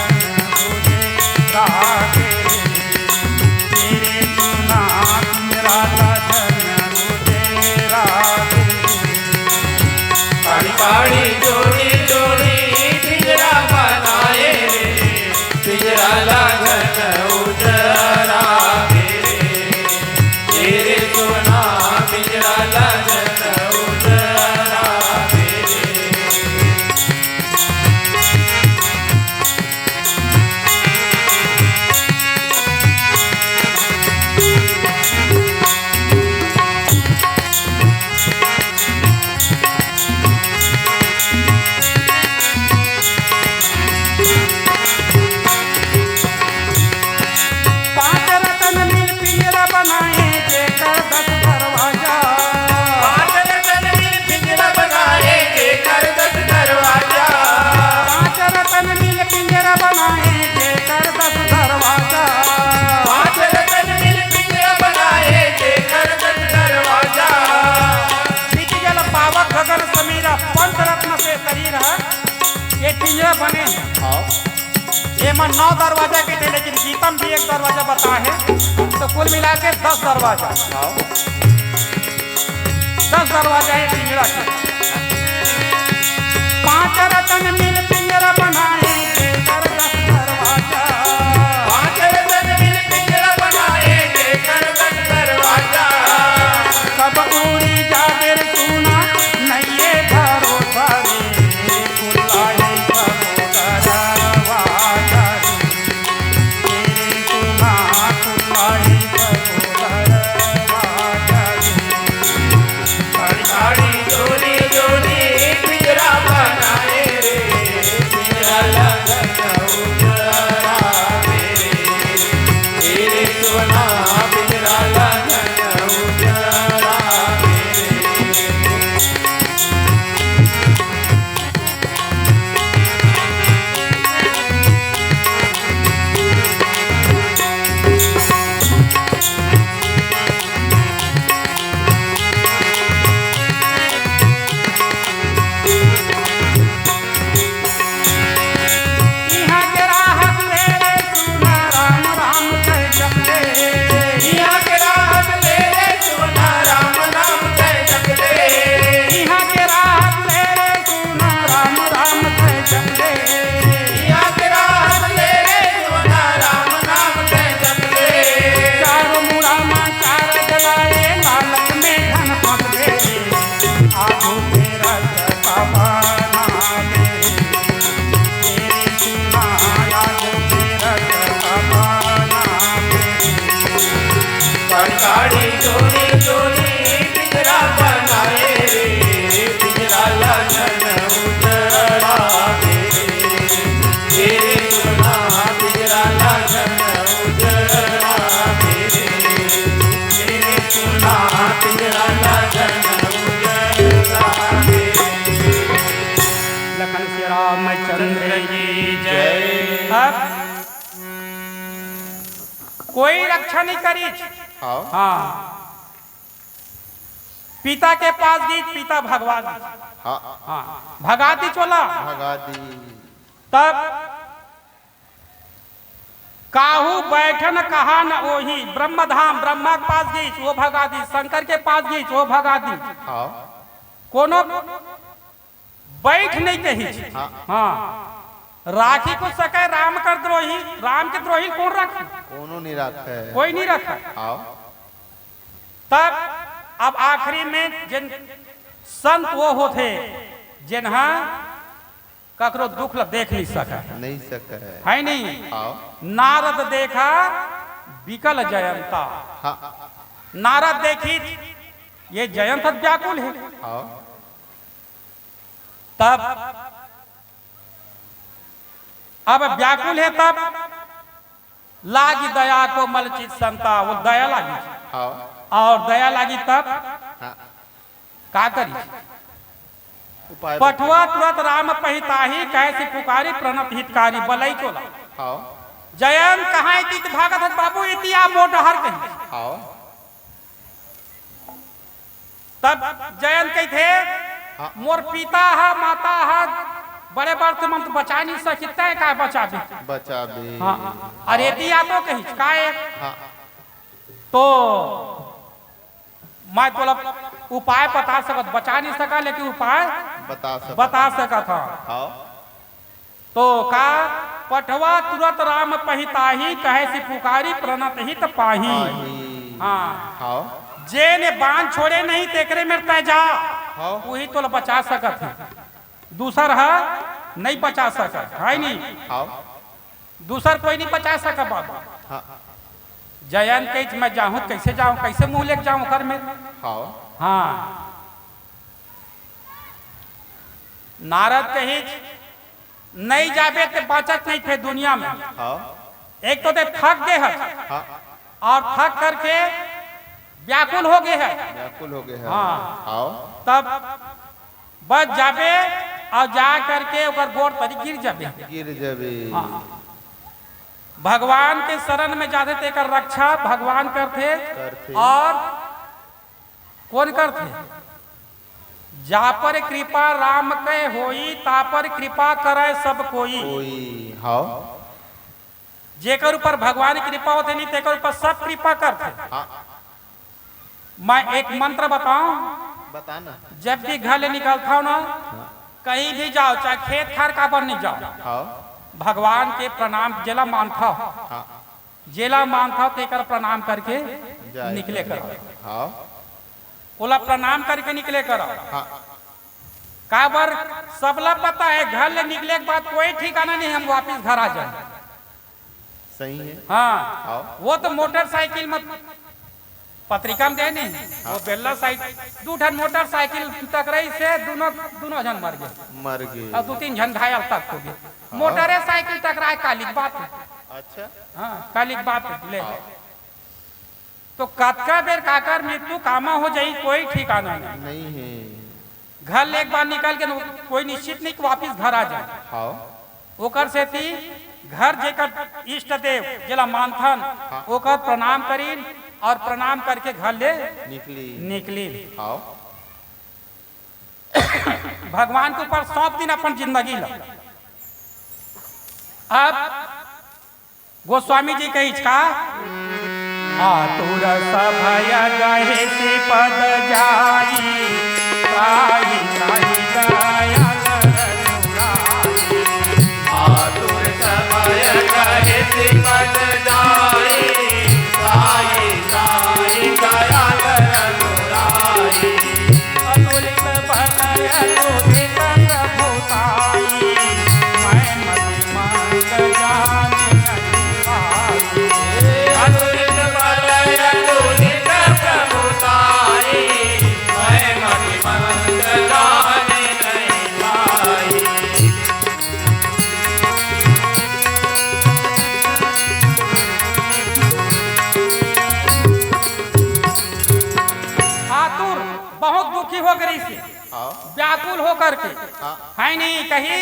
S2: उजेरा रे सुना पिंजरा लधना उजेरा रे काड़ी काड़ी जोड़ी जोड़ी पिंजरा बनाए रे पिंजरा लधना उजेरा रे सुना पिंजरा लधना उजेरा रे पांच रतन मिल पिंजरा बनाए जेकर 10 दरवाजा
S4: पांच रतन मिल पिंजरा बनाए जेकर 10 दरवाजा
S2: पांच रतन मिल पिंजरा बनाए जेकर 10 दरवाजा
S4: पांच रतन मिल पिंजरा बनाए जेकर 10 दरवाजा
S2: बीच जल पावक गगन समीरा पंच रत्न से शरीर है ये पिंजरा बने हैं।
S3: आओ
S2: ये मन 9 दरवाजा के थे लेकिन गीतम भी एक दरवाजा बता है तो कुल मिला के 10 दरवाजा
S3: आओ
S2: 10 दरवाजा है पिंजरा के। पांच रतन मिल पिंजरा बनाए जेकर 10 दरवाजा
S4: पांच रतन मिल पिंजरा बनाए जेकर 10 दरवाजा
S2: सब उड़ी जागे रे सुना नैये भरोसा रे खुलाए सब दरवाजा रे सुना खुलाए सब दरवाजा रे
S4: काड़ी काड़ी जोड़ी जोड़ी पिंजरा बनाए रे उजड़ा मेरे, मेरे सुना तेरा लगन उजड़ा मेरे।
S1: लखन श्री रामचंद्र
S4: की जय।
S1: अब कोई रक्षा नहीं करी।
S3: हाँ
S1: हाँ, पिता के पास गई, पिता भगवान
S3: हाँ
S1: हाँ भगाती चोला।
S3: भगा दी।
S1: तब काहू बैठन कहा न ओही, ब्रह्मधाम ब्रह्मा के पास गई वो भगा दी, शंकर के पास गई वो भगा दी।
S3: हाँ
S1: कोनो बैठ नहीं कही।
S3: हाँ
S1: हाँ, राखी को सके राम कर द्रोही, राम के द्रोही कौन रखे?
S3: कोनो नहीं रखे।
S1: कोई नहीं रखा।
S3: हाँ
S1: तब अब आखिरी में जिन संत वो होते जिन्हा ककरो दुख देख नहीं सका,
S3: नहीं सके।
S1: है नहीं।
S3: हाँ
S1: नारद देखा विकल जयंता,
S3: हाँ
S1: नारद देखी ये जयंत व्याकुल है।
S3: हाँ
S1: तब अब व्याकुल है, तब लागी दया को मलचित संता, वो दया लागी
S3: हाँ
S1: और दया लागी तब
S3: हाँ
S1: का करी?
S3: उपाय
S1: पठुआ तुरंत राम पहिताही, कैसे पुकारी प्रणत हितकारी बलई चोला।
S3: हाँ
S1: जयंत कहाँ इति भागत है बाबू, इति आप मोटहर कही।
S3: हाँ
S1: तब जयंत कही थे
S3: हाँ।
S1: मोर पिता है माता है बड़े बार तुम हम तो बचा नहीं सकते हैं, का बचा भी।
S3: बचा भी।
S1: हाँ अरे इति आप तो कही का है?
S3: हाँ
S1: तो मैं तो उपाय बता सकत, बचा नहीं सका लेकिन उपाय बता सका था।
S3: हाँ
S1: तो का पठवा तुरंत राम पहिताही, कहे से पुकारी प्रणत हित पाही। हाँ
S3: हाँ
S1: जे ने बांध छोड़े नहीं तेकरे में तय जा,
S3: हाँ
S1: वही तो बचा सकत है, दूसर है नहीं बचा सकत है नहीं।
S3: हाँ
S1: दूसर कोई नहीं बचा सका बाबा।
S3: हाँ
S1: जयंत कही मैं जाऊं कैसे जाऊं, कैसे मुंह लेके जाऊं घर में।
S3: हाँ
S1: हाँ नारद कही नहीं जाबे तो बचत नहीं थे दुनिया में।
S3: हाँ
S1: एक तो थक गए है
S3: हाँ
S1: और थक करके व्याकुल हो गए है।
S3: व्याकुल हो गए हैं।
S1: हाँ।
S3: हाँ
S1: तब बच जाबे और जा करके ओकर गोड़ तरी गिर जाबे।
S3: गिर जाबे।
S1: हाँ। भगवान के शरण में जाते थे कर रक्षा भगवान करते और कौन करते? जा पर कृपा राम के होई, ता पर कृपा करे सब कोई।
S3: हाँ
S1: जेकर ऊपर भगवान की कृपा होते नहीं तेकर ऊपर सब कृपा करते।
S3: हाँ
S1: मैं एक मंत्र बताऊं,
S3: बताना।
S1: जब भी घर ले निकलता हूं ना, कहीं भी जाओ चाहे खेत खार का बन नहीं जाओ,
S3: हाँ
S1: भगवान के प्रणाम जेला मानता हो,
S3: हाँ
S1: जेला मानता हो तेकर प्रणाम करके
S3: जाए।
S1: निकले करो।
S3: हाँ
S1: ओला प्रणाम करके निकले करो।
S3: हाँ
S1: काबर सबला पता है घर ले निकले के बाद कोई ठिकाना नहीं हम वापस घर आ जाए।
S3: सही है।
S1: हाँ
S3: हाँ
S1: वो तो मोटरसाइकिल मत पत्रिका में दे नहीं। वो बेल्ला साइकिल दू ठन मोटरसाइकिल टकराई से दोनों जन मर गए
S3: मर गए।
S1: और 2-3 जन घायल तक हो गए। मोटरे साइकिल टकराए काली बात है।
S3: अच्छा
S1: हाँ काली बात है। ले तो कतका बेर काकर मृत्यु कामा हो जाई कोई ठिकाना नहीं।
S3: नहीं है।
S1: घर ले एक बार निकल के कोई निश्चित नहीं कि वापिस घर आ जाए।
S3: हाँ
S1: ओकर से थी घर जेकर इष्ट देव जेला मानथन ओकर प्रणाम करी और प्रणाम करके घर ले निकली।
S3: हाँ
S1: भगवान के ऊपर सौंप दिन अपन जिंदगी ला। अब गोस्वामी जी कही का आतुर सभय गहे से पद जाई, त्राहि त्राहि दयाल रघुराई।
S4: आतुर समय कहे से पद जाई, त्राहि त्राहि दयाल रघुराई।
S1: अतुलित बल अतुलित प्रभुताई, मैं मति मंग जान नहीं पाई।
S4: अतुलित बल अतुलित प्रभुताई, मैं मति मंग जान नहीं पाई।
S1: दुखी हो गई से
S3: आओ
S1: व्याकुल हो करके
S3: हाँ
S1: है नहीं कही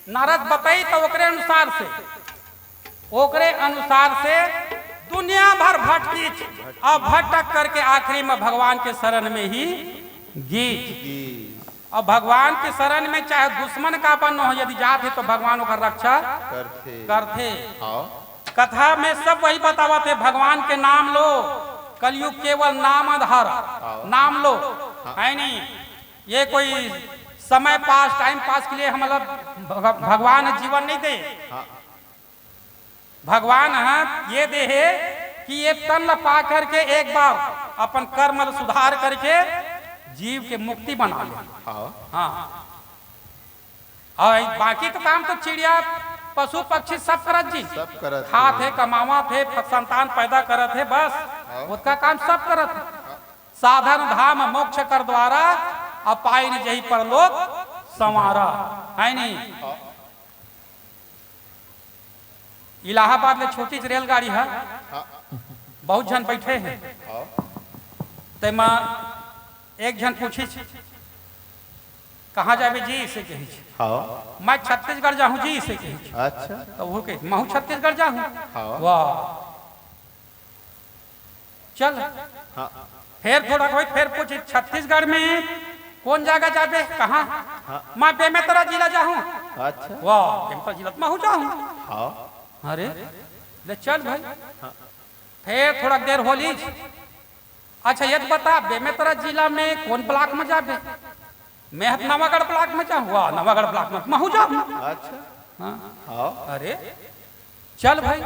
S1: नारद बताई तो ओकरे अनुसार से दुनिया भर भटकी अब भटक करके आखिरी में भगवान के शरण में ही गीत
S3: जी
S1: और भगवान के शरण में चाहे दुश्मन का बन हो यदि जाते तो भगवान ओकर रक्षा करते।
S3: आओ
S1: कथा में सब वही बतावा थे भगवान के नाम लो कलयुग केवल नाम आधार नाम लो है नहीं ये कोई समय पास टाइम पास के लिए हम मतलब भगवान जीवन नहीं दे
S3: हाँ
S1: भगवान ये दे है कि ये तन पा करके एक बार अपन कर्म सुधार करके जीव के मुक्ति बना ले।
S3: आओ
S1: हाँ और बाकी तो काम तो चिड़िया पशु पक्षी सब करत जी
S3: सब करत
S1: खात है कमावा थे संतान पैदा करत है बस उसका काम सब करत है। साधन धाम मोक्ष कर द्वारा अपाइन जही परलोक संवारा है नहीं। इलाहाबाद में छोटी सी रेलगाड़ी है बहुत जन बैठे हैं तेमा एक जन पूछी कहाँ जाबे जी इसे कही
S3: आओ
S1: मैं छत्तीसगढ़ जाऊँ जी इसे कही
S3: अच्छा
S1: तो वो कही मैं छत्तीसगढ़ जाऊँ
S3: हाँ।
S1: वाह चल
S3: हाँ
S1: फिर थोड़ा कोई फिर पूछी छत्तीसगढ़ में कौन जगह जाबे कहाँ
S3: हाँ।
S1: मैं बेमेतरा जिला जाऊँ
S3: अच्छा
S1: वाह बेमेतरा जिला तो मैं जाऊँ
S3: आओ
S1: अरे ले चल भाई फिर थोड़ा देर होली अच्छा ये बता बेमेतरा जिला में कौन ब्लॉक में जाबे मैं नवागढ़ ब्लॉक में जाऊँ वाह नवागढ़ ब्लॉक में मैं जाऊँ
S3: अच्छा
S1: हाँ
S3: आओ
S1: अरे चल भाई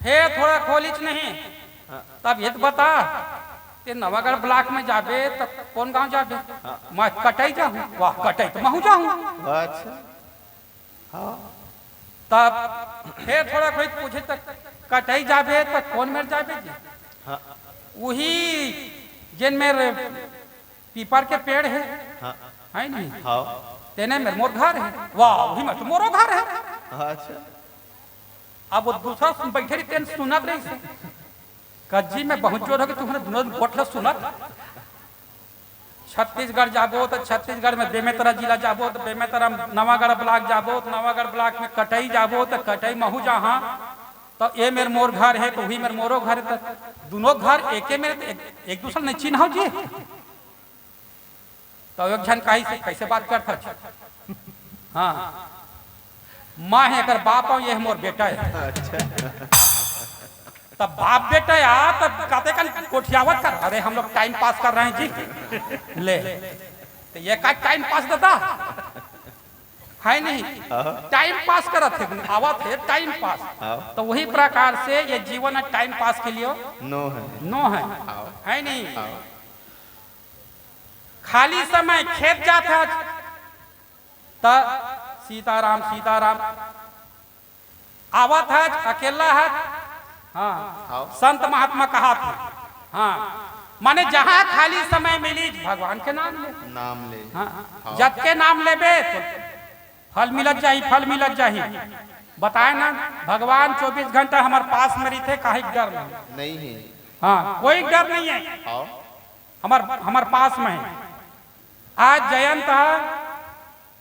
S1: फिर थोड़ा खोलिच नहीं तब ये बता ते नवागढ़ ब्लॉक में जाबे तो कौन गांव जाबे मैं कटई जाऊँ वाह कटई तो मैं जाऊँ
S3: अच्छा हाँ
S1: तब फिर थोड़ा कोई पूछे तो कटई जाबे तो कौन मेर जाबे जी
S3: हाँ
S1: वही जिन मेरे पीपर के पेड़ है
S3: हाँ
S1: है नहीं
S3: आओ
S1: तेने मेरे मोर घर है वाह वही में तो मोरो घर है।
S3: अच्छा
S1: अब वो दूसरा बैठे रही तेन सुनत रही से कज्जी में बहुत जोर हो गई तुम्हारे दोनों गोठला सुनत छत्तीसगढ़ जाबो तो छत्तीसगढ़ में बेमेतरा जिला जाबो तो बेमेतरा नवागढ़ ब्लॉक जाबो तो नवागढ़ ब्लॉक में कटई जाबो तो कटई महू जहाँ तो ये मेरे मोर घर है तो वही मेरे मोरो घर है तो दोनों घर एके मेरे एक दूसरे नहीं चिन्ह जी तो एक जन कही से कैसे बात करता हाँ माँ है कर बाप ये मोर बेटा है तब बाप बेटा यार तब कहते कल कोठियावत कर अरे हम लोग टाइम पास कर रहे हैं जी ले तो ये का टाइम पास देता है नहीं टाइम पास करत थे आवत है टाइम पास तो वही प्रकार से ये जीवन है टाइम पास के लिए नो है नहीं खाली समय खेत जाता तो सीताराम सीताराम आवत है अकेला है हाँ संत महात्मा कहा था हाँ माने जहाँ खाली समय मिली भगवान के नाम ले हाँ जब के नाम लेबे तो फल मिलत जाही फल मिलत जाही बताए ना भगवान 24 घंटा हमारे पास में रहते काहे डर
S3: नहीं है
S1: हाँ कोई डर नहीं है हमार पास में है। आज जयंत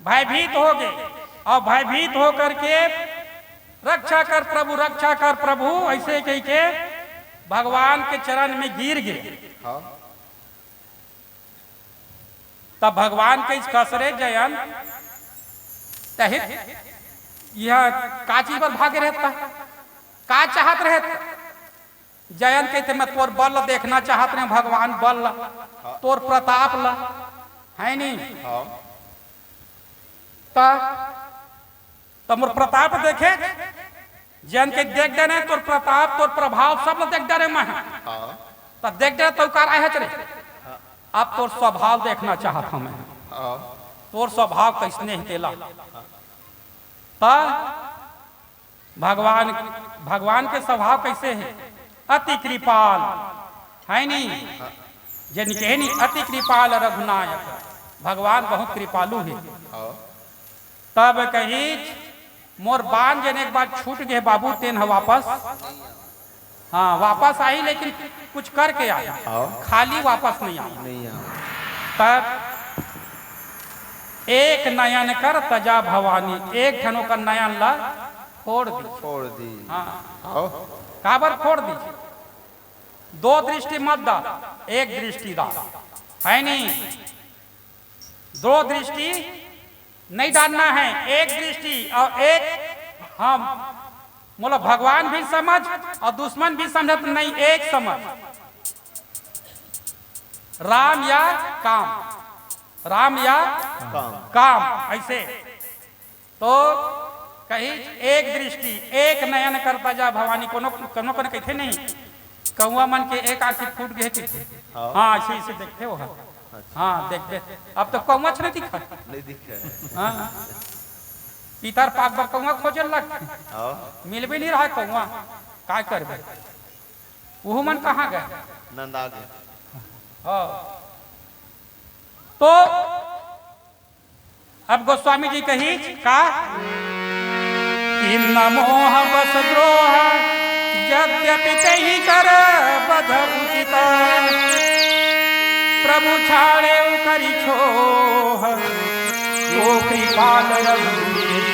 S1: भयभीत हो गए और भयभीत हो करके रक्षा कर प्रभु ऐसे कह के भगवान के चरण में गिर गए तब भगवान के कसरे जयंत यह का चीज पर भागे रहता का चाहत रहता जयंत कहते मैं तोर बल देखना चाहत रहे भगवान बल तोर प्रताप ला है नहीं तो मोर प्रताप देखे जन के देख डरे तोर प्रताप तोर प्रभाव सब देख डरे मैं तब देख डरे तो कार आए चले अब तोर स्वभाव देखना चाहत हूं मैं तोर स्वभाव कैसने तेला भगवान के स्वभाव कैसे है अति कृपाल है नहीं जन के नहीं अति कृपाल रघुनायक भगवान बहुत कृपालु है। तब कही मोर बान जन एक बार छूट गए बाबू तेन वापस हाँ वापस आई लेकिन कुछ करके आया खाली वापस नहीं आया तब एक नयन कर तजा भवानी, एक ठनों का नयन ला फोड़ दी।
S3: छोड़ दी।
S1: हाँ
S3: आओ
S1: काबर फोड़ दी, दो दृष्टि मत दा, एक दृष्टि दा, है नहीं, दो दृष्टि नहीं डालना है, एक दृष्टि और एक हम बोलो भगवान भी समझ और दुश्मन भी समझ नहीं, एक समझ, राम या काम, राम या काम ऐसे। तो कही एक दृष्टि एक नयन करता जा भवानी, कोनो कोनो कोनो कहते नहीं, कौआ मन के एक आंखी फूट गए थे। हाँ ऐसे ऐसे देखते हो। हाँ देखते, अब तो कौआ नहीं दिखा,
S3: नहीं दिखा।
S1: हाँ पीतर पाक बर कौआ खोजे लग, मिल भी नहीं रहा कौआ, क्या करबे, वो मन कहाँ गए,
S3: नंदा गए।
S1: तो अब गोस्वामी जी कही का मोह बस द्रोह यद्यपि तहि कर बध उचित, प्रभु छाड़े करि छोह वो कृपाल रघुवीर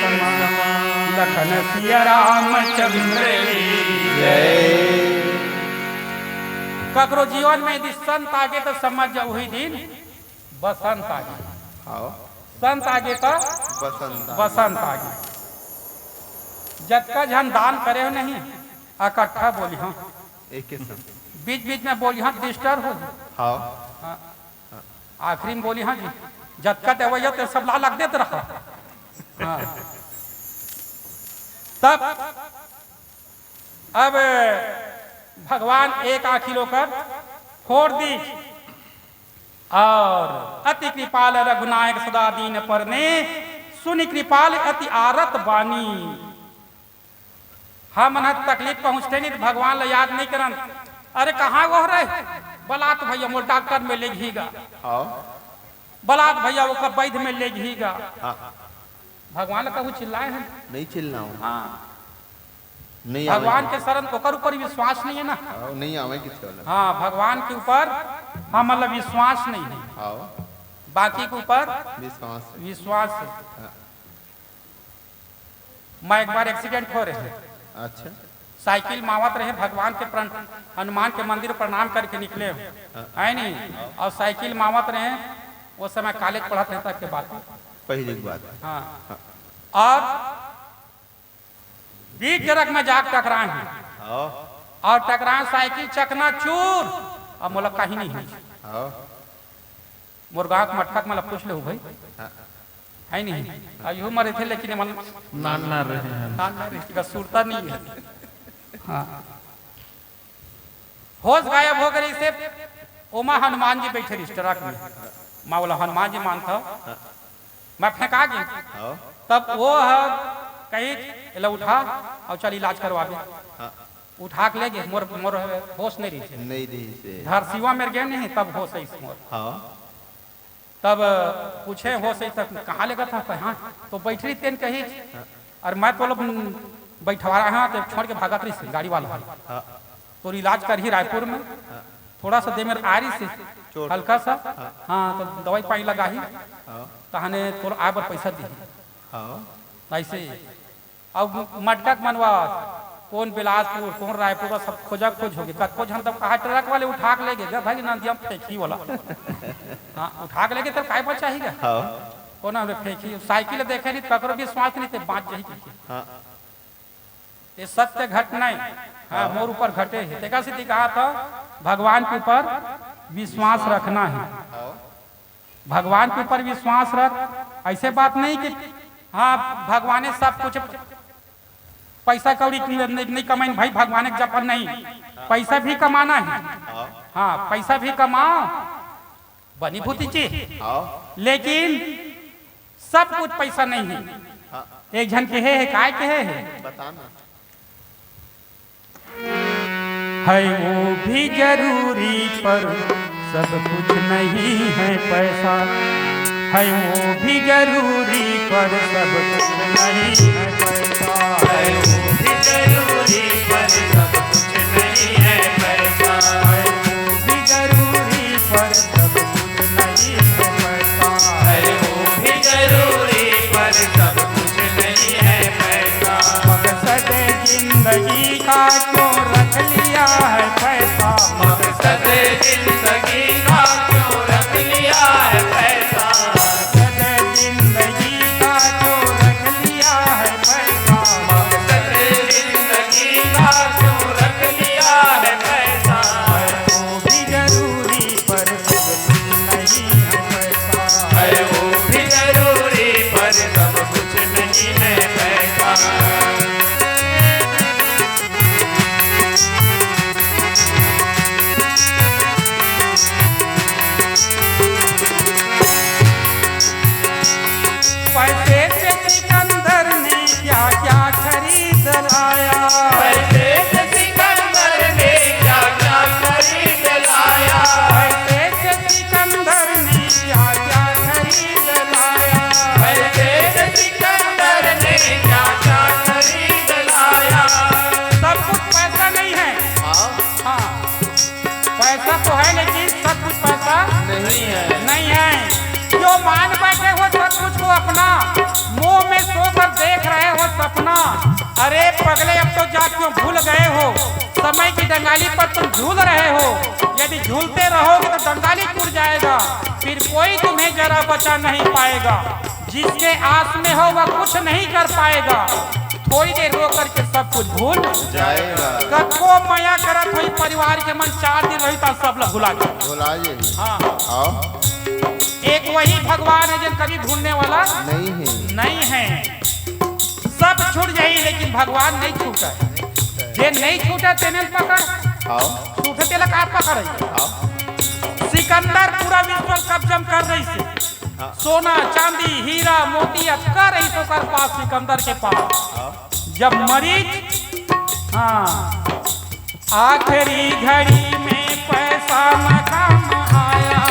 S1: लखन सिया रामचंद्र जय। ककरो जीवन में यदि संत आगे तो समझ जाओ वही दिन बसंत आगे, संत आगे तो बसंत आगे। जबका जन दान करे हो नहीं इकट्ठा बोली, हाँ
S3: एक
S1: बीच बीच में बोली हाँ डिस्टर्ब हो,
S3: हाँ
S1: आखिरी में बोली हाँ जी जतका देवैया तो सब ला लग देते रहा। हाँ तब अब भगवान एक आखिर होकर फोड़ दी और अति कृपाल रघुनायक सदा दीन पर ने सुनि कृपाल अति आरत बानी। हम तकलीफ पहुंचते नहीं तो भगवान ला याद नहीं करन, अरे कहाँ वो रहे बलात भैया मोर डॉक्टर में ले घीगा, बलात भैया वो कब वैद्य में ले घीगा। भगवान ला कहूँ चिल्लाए हैं
S3: नहीं चिल्लाऊं।
S1: हाँ
S3: नहीं
S1: भगवान के शरण ओकर ऊपर विश्वास नहीं है ना,
S3: नहीं आवे कि चल।
S1: हाँ भगवान के ऊपर हम मतलब विश्वास नहीं है, बाकी के ऊपर विश्वास है। मैं एक बार एक्सीडेंट हो रहे,
S3: अच्छा
S1: साइकिल मावत रहे, भगवान के हनुमान के मंदिर प्रणाम करके निकले है नहीं, और साइकिल मावत रहे, उस समय कॉलेज पढ़ा रहता के बात
S3: पहली बात।
S1: हाँ और बीच जरक में जाग टकराए हैं और टकराए साइकिल चकना चूर, अब मोला कहीं नहीं है मुर्गा के मटका मतलब पूछ लो भाई है नहीं, अयो मरे थे लेकिन
S2: नाना रहे
S1: का सुरता नहीं है। हाँ होश गायब हो गई से ओमा हनुमान जी बैठे ट्रक में, मैं बोला हनुमान जी मानता मैं फेंका गई, तब वो कही उठा और चल इलाज करवा दे, उठा के ले गए, मोर मोर होश नहीं रही धर सिवा मेरे गए नहीं, तब होश है मोर। तब पूछे होश है तब कहाँ लेगा था, हाँ तो बैठ रही तेन कही, और मैं तो बैठवा रहा तो छोड़ के भागत रही से गाड़ी वाला, तो इलाज कर ही रायपुर में, थोड़ा सा दे मेरे आ रही से हल्का सा, हाँ तो दवाई पानी लगा ही तहने थोड़ा आए पर पैसा दी ऐसे। अब मटका मनवा कौन बिलासपुर कौन रायपुर सब खोजा खोज हो गया, खोज हम तब कहा ट्रक वाले उठा के ले गए भाई नदिया फेंकी वाला, हाँ उठा के ले गए तब काय पर चाहिए कोना फेंकी, साइकिल देखे नहीं पकड़ो विश्वास नहीं थे बात यही ये सत्य घटना है। हाँ मोर ऊपर घटे है, देखा सीधी कहा था भगवान के ऊपर विश्वास रखना है, भगवान के ऊपर विश्वास रख, ऐसे बात नहीं कि हाँ भगवान ने सब कुछ पैसा कौड़ी नहीं कमाई भाई, भगवान के जपन नहीं, पैसा भी कमाना है, हाँ पैसा भी कमाओ बनी भूती चीज, लेकिन सब कुछ पैसा नहीं है। एक जन के है काय के है
S3: बताना
S1: है वो भी जरूरी पर सब कुछ नहीं है पैसा, है वो भी जरूरी पर सब कुछ नहीं है पैसा,
S2: है वो भी जरूरी पर सब कुछ नहीं है पैसा,
S1: है वो भी जरूरी पर सब कुछ नहीं है अपना मुंह में सोकर देख रहे हो सपना। अरे पगले अब तो जा क्यों भूल गए हो, समय की डंगाली पर तुम झूल रहे हो। यदि झूलते रहोगे तो डंगाली टूट जाएगा, फिर कोई तुम्हें जरा बचा नहीं पाएगा। जिसके आस में हो वह कुछ नहीं कर पाएगा, थोड़ी देर रो करके सब कुछ भूल
S3: जाएगा।
S1: कको माया करत हुई परिवार के मन 4 दिन रही तो सब लोग भुला गए।
S3: भुला जाइए।
S1: हाँ
S3: आओ।
S1: एक वही भगवान है जो कभी भूलने वाला नहीं है। सब छूट जाई लेकिन भगवान नहीं छूटा। जे नहीं छूटा तेने पकड़,
S3: आओ।
S1: छूटे तेला का पकड़। सिकंदर पूरा विश्व कब्जा कर रही से, सोना चांदी हीरा मोती कर रही तो कर पास सिकंदर के पास। जब मरीज हाँ आखिरी घड़ी में पैसा न काम आया,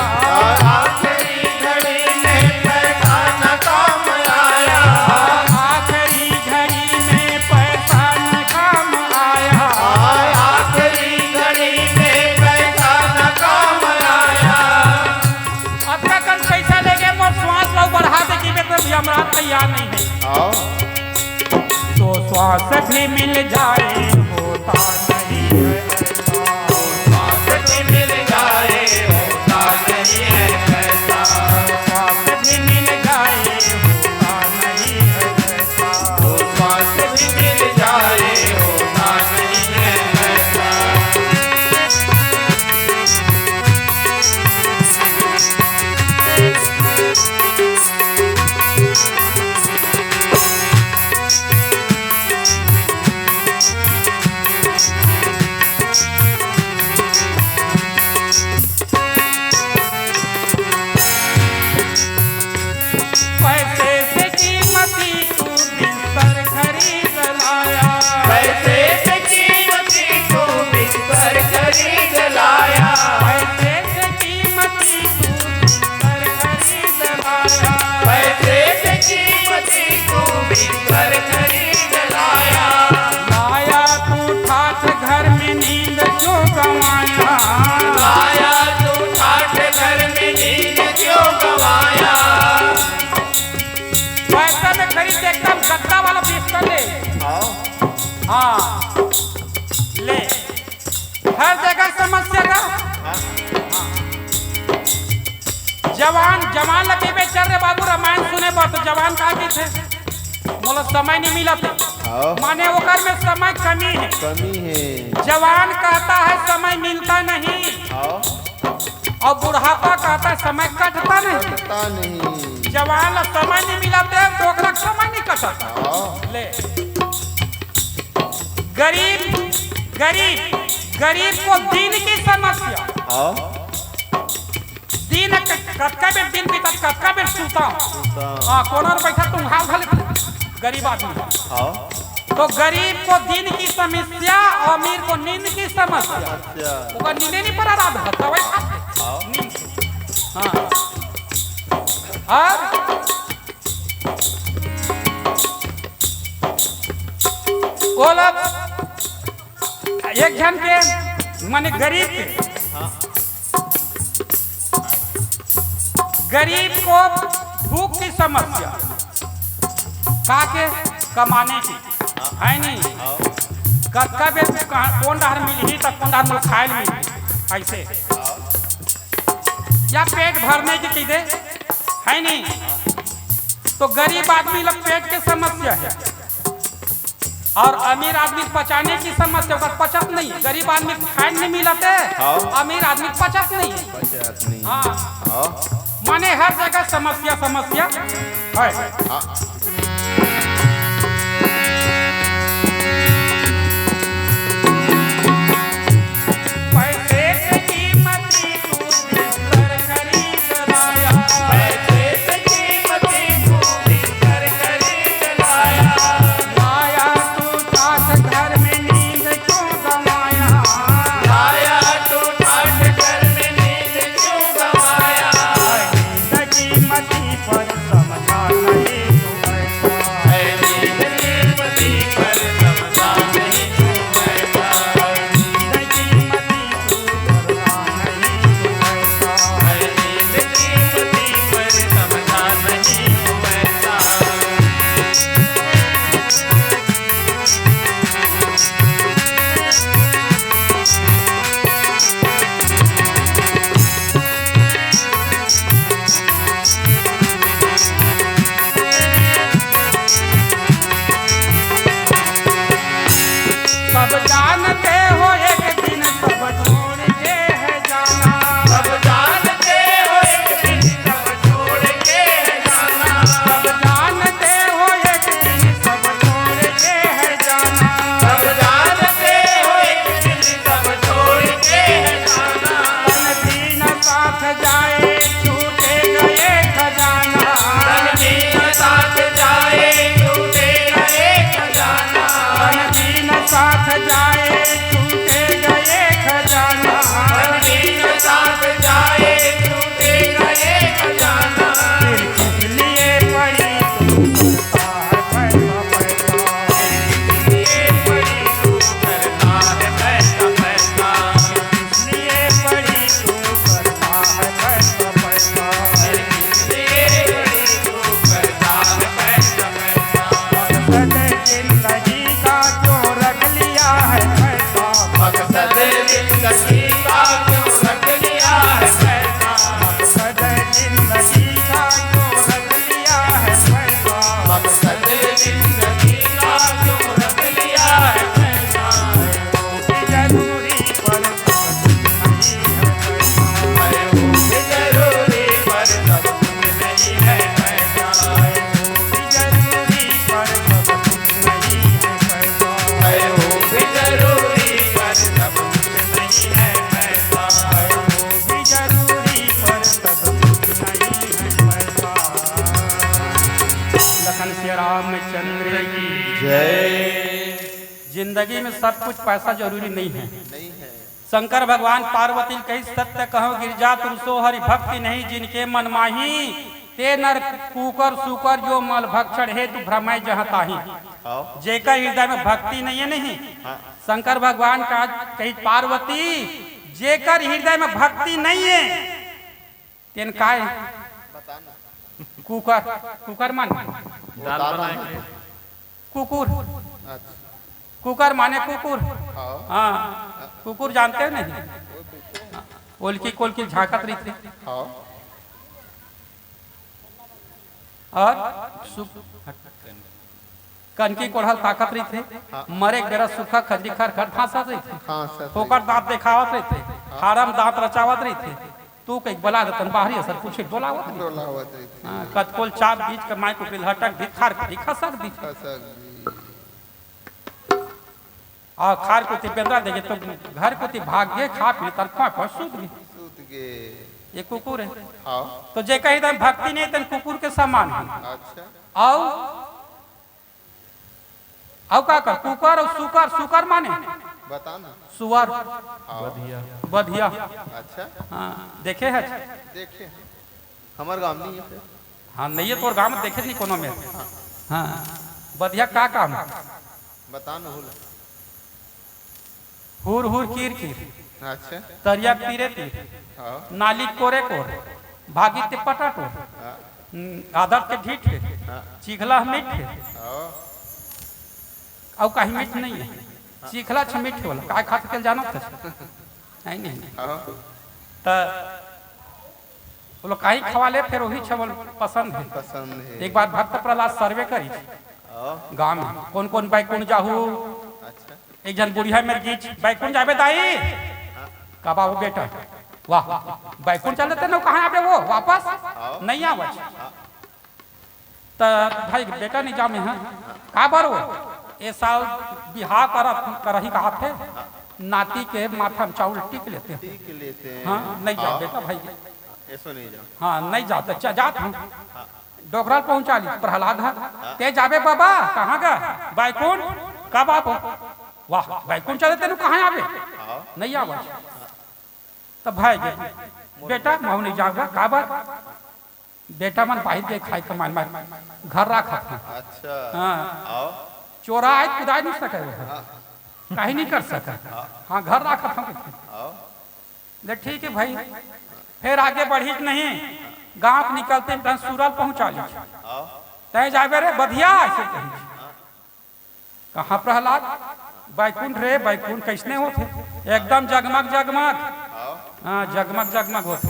S4: आखिरी घड़ी में पैसा न काम आया,
S1: आखिरी घड़ी में पैसा न काम आया,
S4: आखिरी घड़ी में पैसा न काम आया।
S1: अपना कल पैसा ले गए मोर श्वास लो बढ़ा दे कि मतलब हमरा तैयार नहीं है।
S3: आओ।
S1: तो श्वास भी मिल जाए होता नहीं है,
S4: श्वास भी मिल जाए होता नहीं है ऐसा,
S1: श्वास भी मिल जाए होता नहीं है ऐसा।
S4: श्वास भी मिल जाए होता नहीं है ऐसा।
S1: पैसे से कीमती तू बिस्तर खरीद लाया,
S4: पैसे से कीमती तू बिस्तर खरीद लाया,
S1: पैसे से कीमती तू बिस्तर खरीद लाया,
S4: पैसे से कीमती तू बिस्तर खरीद लाया,
S1: लाया तू ठाठ घर में नींद क्यों गंवाया,
S4: लाया तू ठाठ घर में नींद क्यों गंवाया,
S1: पैसा में खरीद एकदम गद्दा वाला बिस्तर ले।
S3: आओ।
S1: हाँ ले, हर जगह समस्या का। जवान लगे बेचर रे बाबू रामायण सुने पर तो जवान कहा की थे बोला समय नहीं मिला थे,
S3: आओ।
S1: माने ओकर में समय कमी है।
S3: कमी है।
S1: जवान कहता है समय मिलता नहीं,
S3: आओ।
S1: और बुढ़ापा कहता है समय कटता नहीं।
S3: पता नहीं।
S1: जवान ला समय नहीं मिला थे तो ओकरा समय नहीं कटता।
S3: आओ।
S1: ले गरीब को दिन की समस्या,
S3: आओ।
S1: दिन कतका बेर दिन बीता कतका बेर सुता। हाँ कोना बैठा तुम हाल भले गरीब आदमी।
S3: आओ।
S1: तो गरीब को दिन की समस्या और अमीर को नींद की समस्या।
S3: अच्छा।
S1: ओका नींदे नहीं पर आराम है दवाई खाते।
S3: आओ।
S1: नींद से। हाँ और वो लोग एक जन के माने गरीब को भूख की समस्या काके कमाने की है नहीं। कतका बेर कौन डहर मिली तक कौन डहर में खाए मिली ऐसे, या पेट भरने की चीजें है नहीं। तो गरीब आदमी लोग पेट की समस्या है और अमीर आदमी पचाने की समस्या पचत नहीं। गरीब आदमी खाए नहीं मिलते, अमीर आदमी पचत नहीं। हाँ माने हर जगह समस्या है। पैसे से कीमती तू बिस्तर खरीद लाया,
S4: पैसे से कीमती तू बिस्तर खरीद लाया,
S1: लाया तू ठाठ घर में नींद क्यों गंवाया,
S4: लाया तू ठाठ घर में नींद क्यों गंवाया,
S1: नींद कीमती पर समझा नहीं तू
S3: जय।
S1: जिंदगी में सब कुछ पैसा जरूरी नहीं है।
S3: नहीं है।
S1: शंकर भगवान पार्वती कही सत्य कहो गिरजा तुम सो हरि भक्ति नहीं जिनके मन माही ते नर कुकर सुकर जो मल भक्षण हे तू भ्रमय जहाँ ताही।
S3: आओ।
S1: जेका हृदय में भक्ति नहीं है नहीं।
S3: हाँ।
S1: शंकर भगवान का कही पार्वती जेकर हृदय में भक्ति नहीं है तेन काय
S3: बताना।
S1: कुकर कुकर मान
S2: दाल बनाए
S1: कुकुर
S3: अच्छा।
S1: कुकर माने कुकुर।
S3: आओ।
S1: हाँ कुकुर जानते हो नहीं ओलकी कोलकी झाकत रही थी
S3: आओ।
S1: और कनकी कोढ़ल ताकत रही थे मरे बेरा सूखा खजरी खर खर फांसा रही थी
S3: हाँ सर।
S1: ठोकर दांत दिखावत रही थे हारम दांत रचावत रही थे तू कहीं बोला देतन बाहरी असर पूछे बोलावत नहीं।
S3: डोलावत रही थी।
S1: हाँ, कतकोल चाप बीच के माइक उपिल हटक भिखार दिखा सक दी
S3: खसक दी।
S1: और खार को तिपेंद्रा देखे तो घर को ती भाग्य खा पी तनख्वाह पर सूत गई
S3: सूत गे।
S1: ये कुकुर है।
S3: आओ।
S1: तो जे कही तन भक्ति नहीं तन कुकुर के समान है।
S3: अच्छा।
S1: आओ का कर कुकर और सुकर सुकर माने
S3: बताना।
S1: सुअर
S3: आओ।
S1: बधिया।
S3: अच्छा।
S1: हाँ देखे है
S3: देखे हमार गाँव नहीं है।
S1: हाँ नहीं है तोर गाँव में देखे नहीं कोनो में। हाँ बधिया का काम है
S3: बताना होला।
S1: हुर हुर कीर कीर
S3: अच्छा।
S1: तरिया तीरे तीर
S3: आओ।
S1: नाली कोरे कोर भागी ते पटाटो
S3: हाँ।
S1: आदत के ढीठ है
S3: हाँ।
S1: चिखला मीठ है
S3: आओ।
S1: और कहीं मीठ नहीं है चिखला छ मीठ होला काय खाते के जानो थे नहीं नहीं
S3: आओ।
S1: तो वो लोग कहीं खवा ले फिर वही छवल पसंद है।
S3: पसंद है।
S1: एक बार भक्त प्रहलाद सर्वे करी
S3: आओ।
S1: गांव में कौन कौन बैकुंठ जाहू
S3: अच्छा।
S1: एक जन बुढ़िया मेरे गीच बैकुंठ जाबे दाई का बाबू बेटा वाह बैकुंठ चल देते ना कहाँ आबे वो वापस नहीं आवे तो भाई बेटा नहीं जामे हैं का बार वो ये साल बिहार करही कहा थे नाती के माथा में चावल टिक लेते हैं।
S3: ठीक लेते हैं।
S1: हाँ नहीं जाओ
S3: आओ।
S1: बेटा भाई
S3: ऐसो नहीं जाओ।
S1: हाँ नहीं जाते जात हूँ डोकराल पहुंचा ली प्रहलाद ते जाबे बाबा कहाँ का बैकुंठ का बाप वाह बैकुंठ चले तेन कहाँ आवे
S3: आओ।
S1: नहीं आवा तब भाई बेटा मैं नहीं जाऊंगा का बात बेटा मन बाहर दे खाए कमान मार घर रखा था।
S3: अच्छा।
S1: हाँ
S3: आओ।
S1: चोरा आज खुदा नहीं सके कहीं नहीं कर सका। हाँ घर रखा था
S3: आओ।
S1: ले ठीक है भाई फिर आगे बढ़ी नहीं गांव निकलते तन सूरल पहुंचा ली
S3: आओ।
S1: तय जाबे रे बधिया ऐसे कही कहाँ प्रहलाद बैकुंठ रे बैकुंठ कैसने होते एकदम जगमग जगमग।
S3: आओ।
S1: हाँ जगमग जगमग होते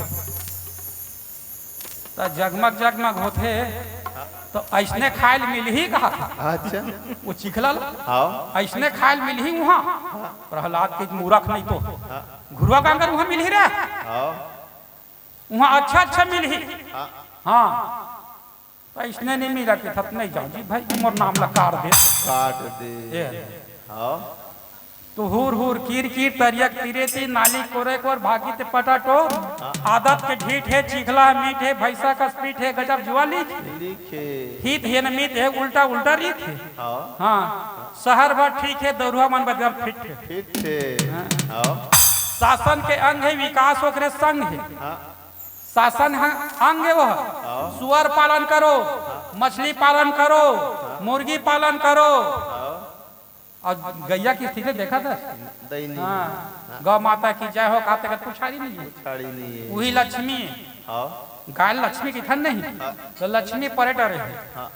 S1: तो जगमग जगमग होते तो ऐसने खायल मिल ही कहा था
S3: अच्छा।
S1: वो चिखला
S3: आओ।
S1: ऐसने खायल मिल ही वहाँ प्रहलाद के मूर्ख नहीं तो घुरुआ गांगर वहाँ मिल ही रहा
S3: आओ।
S1: वहाँ अच्छा अच्छा मिल ही।
S3: हाँ।
S1: हाँ तो इसने नहीं मिला कि थप नहीं जाओ जी भाई मोर नाम लकार दे
S3: काट दे।
S1: ये
S3: आओ।
S1: तो हुर हुर कीर कीर तरियक तीरे ती नाली कोरे कोर भागी ते पटाटो आदत के ढीठ है चिखला मीठ है भैंसा का स्पीट है गजब जुआ लीठ
S3: लिखे।
S1: हित है न मीत है उल्टा उल्टा रीत है।
S3: आओ।
S1: हाँ शहर भर ठीक है दरुआ मन बदम फिट है।
S3: फिट है। आओ।
S1: शासन के अंग है विकास ओकरे संग है।
S3: हाँ।
S1: शासन अंग है वह सुअर पालन करो मछली पालन करो मुर्गी पालन करो और गैया की स्थिति देखा था।
S3: दैनी।
S1: हाँ गौ माता की जय हो कहते कहते पुछारी नहीं है
S3: छाड़ी नहीं है।
S1: वही लक्ष्मी है।
S3: आओ।
S1: गाय लक्ष्मी की थन नहीं तो लक्ष्मी पर्यटन है।
S3: हाँ।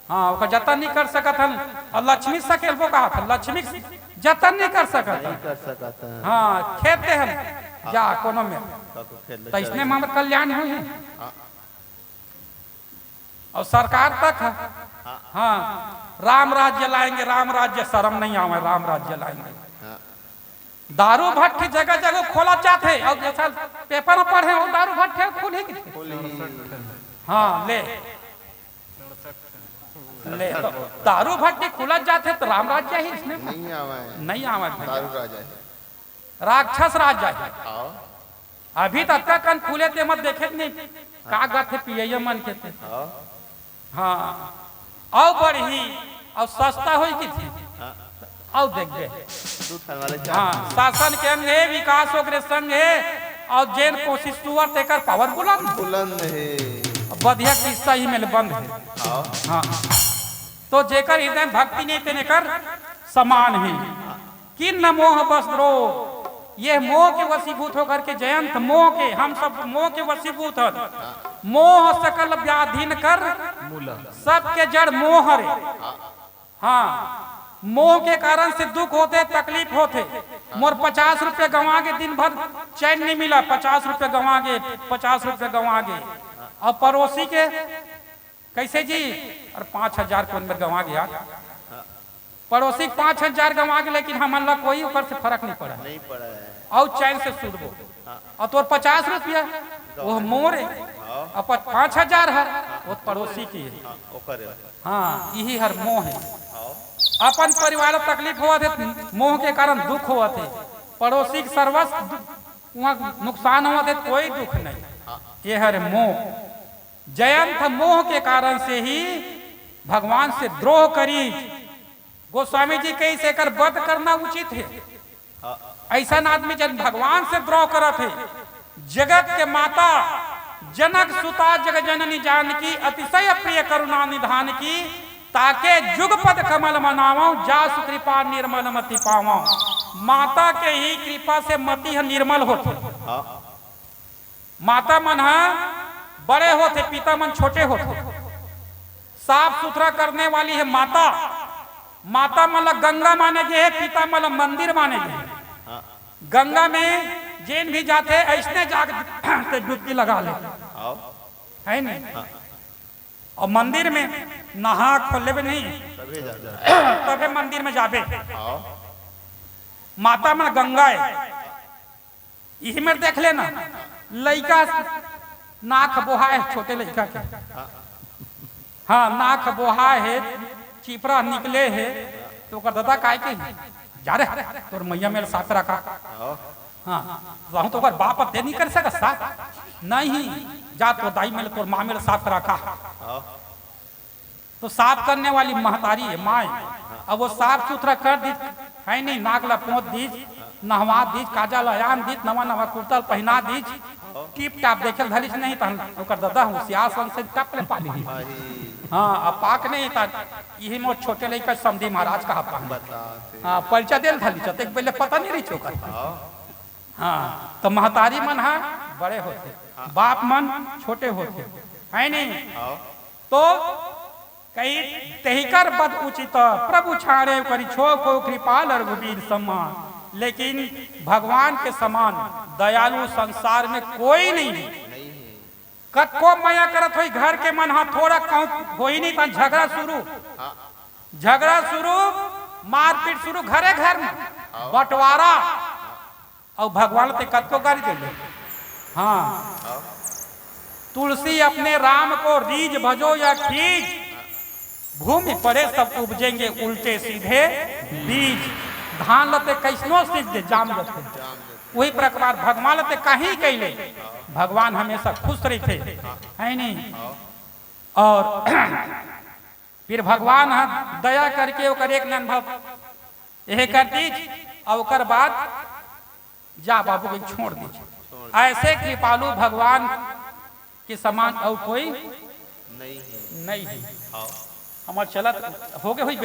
S1: हाँ ओका जतन नहीं कर सकत हन और लक्ष्मी सकेल वो कहा था लक्ष्मी जतन नहीं कर सकत
S3: नहीं कर सकता है।
S1: हाँ खेत दे हम जा कोनो में
S3: काको खेल
S1: तो इसने हमारा कल्याण हुई है
S3: हाँ।
S1: और सरकार तक है। हाँ राम राज्य लाएंगे राम राज्य शर्म नहीं आवे राम राज्य लाएंगे।
S3: हाँ।
S1: दारू भट्टी जगह जगह खोला जाते और जैसा पेपर में पढ़े वो दारू भट्टी खुली हाँ ले ले तो दारू भट्टी खुला जाते तो राम राज्य ही इसमें
S3: नहीं आवा
S1: नहीं आवे
S3: दारू राजा है।
S1: राक्षस राज्य है।
S3: आओ।
S1: अभी तक कन खुले ते मत देखे नहीं का गथे पिए मन के थे।
S3: आओ।
S1: हाँ आओ बढ़ी और सस्ता होई कि थी और देख दे
S3: दूध खाने वाले
S1: हाँ शासन के अंग है विकास ओकरे संग है और जेन कोशिश तुअर तेकर पावर बुलंद
S3: बुलंद है।
S1: बढ़िया किस्सा ही में बंद है
S3: आओ
S1: हाँ तो जेकर हृदय भक्ति नहीं तेने कर समान है किन मोह बस्त्रो ये मोह के वशीभूत होकर के जयंत मोह के हम सब मोह के वशीभूत है मोह सकल व्याधीन कर सबके जड़ मोह रे हाँ मोह के कारण से दुख होते तकलीफ होते मोर 50 रुपये गंवा के दिन भर चैन नहीं मिला 50 रुपये गंवा गे 50 रुपये गंवा गे और पड़ोसी के कैसे जी और 5,000 को अंदर गंवा गया पड़ोसी 5,000 गंवा गए लेकिन हम कोई ऊपर से फर्क नहीं पड़ा
S3: नहीं पड़ा है।
S1: और चैन से सुधबो और तोर 50 रुपया वो मोरे और 5,000 है वो पड़ोसी की है
S3: हाँ, ओकर है।
S1: हाँ यही हर मोह है
S3: आओ
S1: अपन परिवार तकलीफ हुआ थे मोह के कारण दुख हुआ थे पड़ोसी के सर्वस्व वहाँ नुकसान हुआ थे कोई दुख नहीं ये हर मोह जयंत मोह के कारण से ही भगवान से द्रोह करी गोस्वामी जी कहीं से कर वध करना उचित है ऐसा आदमी जब भगवान से द्रोह करत है जगत के माता जनक सुता जग जननी जानकी अतिशय प्रिय करुणा निधान की ताके जुगपद कमल मनावो जासु कृपा निर्मल मति पावो माता के ही कृपा से मति है निर्मल होते माता मन है बड़े होते पिता मन छोटे होते साफ सुथरा करने वाली है माता माता मतलब गंगा माने गए है पिता मतलब मंदिर माने गए गंगा में जैन भी जाते ऐसने जाके डुबकी लगा ले
S3: आओ
S1: है नहीं और मंदिर में नहा खोले भी नहीं
S3: तभी जा
S1: तबे मंदिर में जाबे
S3: आओ
S1: माता में गंगा है यही में देख लेना लड़का नाक बोहा है छोटे लड़का के हाँ नाक बोहा है चिपरा निकले है तो दादा काय के जा रे तोर मैया मेरे साथ रखा
S3: आओ
S1: हाँ रहूं तो बाप दे नहीं कर सका साथ नहीं जा तो दाई मेरे तोर माँ मेरे साथ रखा
S3: आओ
S1: तो साफ करने वाली महतारी है माँ अब वो साफ सुथरा कर दी है नहीं नागला पोत दीज नहवा दीज काजा लयान दीज नवा नवा कुर्ता पहना दीज टिप टाप देखल धलिस नहीं तहन ओकर दादा होशियार सन से टप ले पाली हाँ अब पाक नहीं था यही मोर छोटे लड़का समधी महाराज का पान
S3: बताते
S1: हाँ परिचय देल धली चते पहले पता नहीं रही चौका
S3: आओ
S1: हाँ तो महतारी मन है बड़े होते बाप मन छोटे होते है नहीं
S3: आओ
S1: तो कई तहिकर बद उचित प्रभु छाड़े करी छो को कृपाल रघुवीर सम्मान लेकिन भगवान के समान दयालु संसार में कोई नहीं है
S3: नहीं है
S1: कतको मया करत होई घर के मन हाँ थोड़ा कहूँ हो ही नहीं था झगड़ा शुरू झगड़ा शुरू मारपीट शुरू घरे घर में बंटवारा और भगवान ते कतको गाली दे हाँ
S3: आओ
S1: तुलसी अपने राम को रीज भजो या खींच भूमि पड़े सब उपजेंगे उल्टे सीधे बीज धान लते कैसनो सीख दे जाम लते वही प्रकार भगवान लते कहीं कैले भगवान हमेशा खुश रहते है नहीं और फिर भगवान दया करके ओकर एक अनुभव यह कर दीज और ओकर बाद जा बाबू के छोड़ दीजिए ऐसे कृपालु भगवान के समान और कोई
S3: नहीं है
S1: नहीं है
S3: आओ
S1: हमार चलत हो गए हुई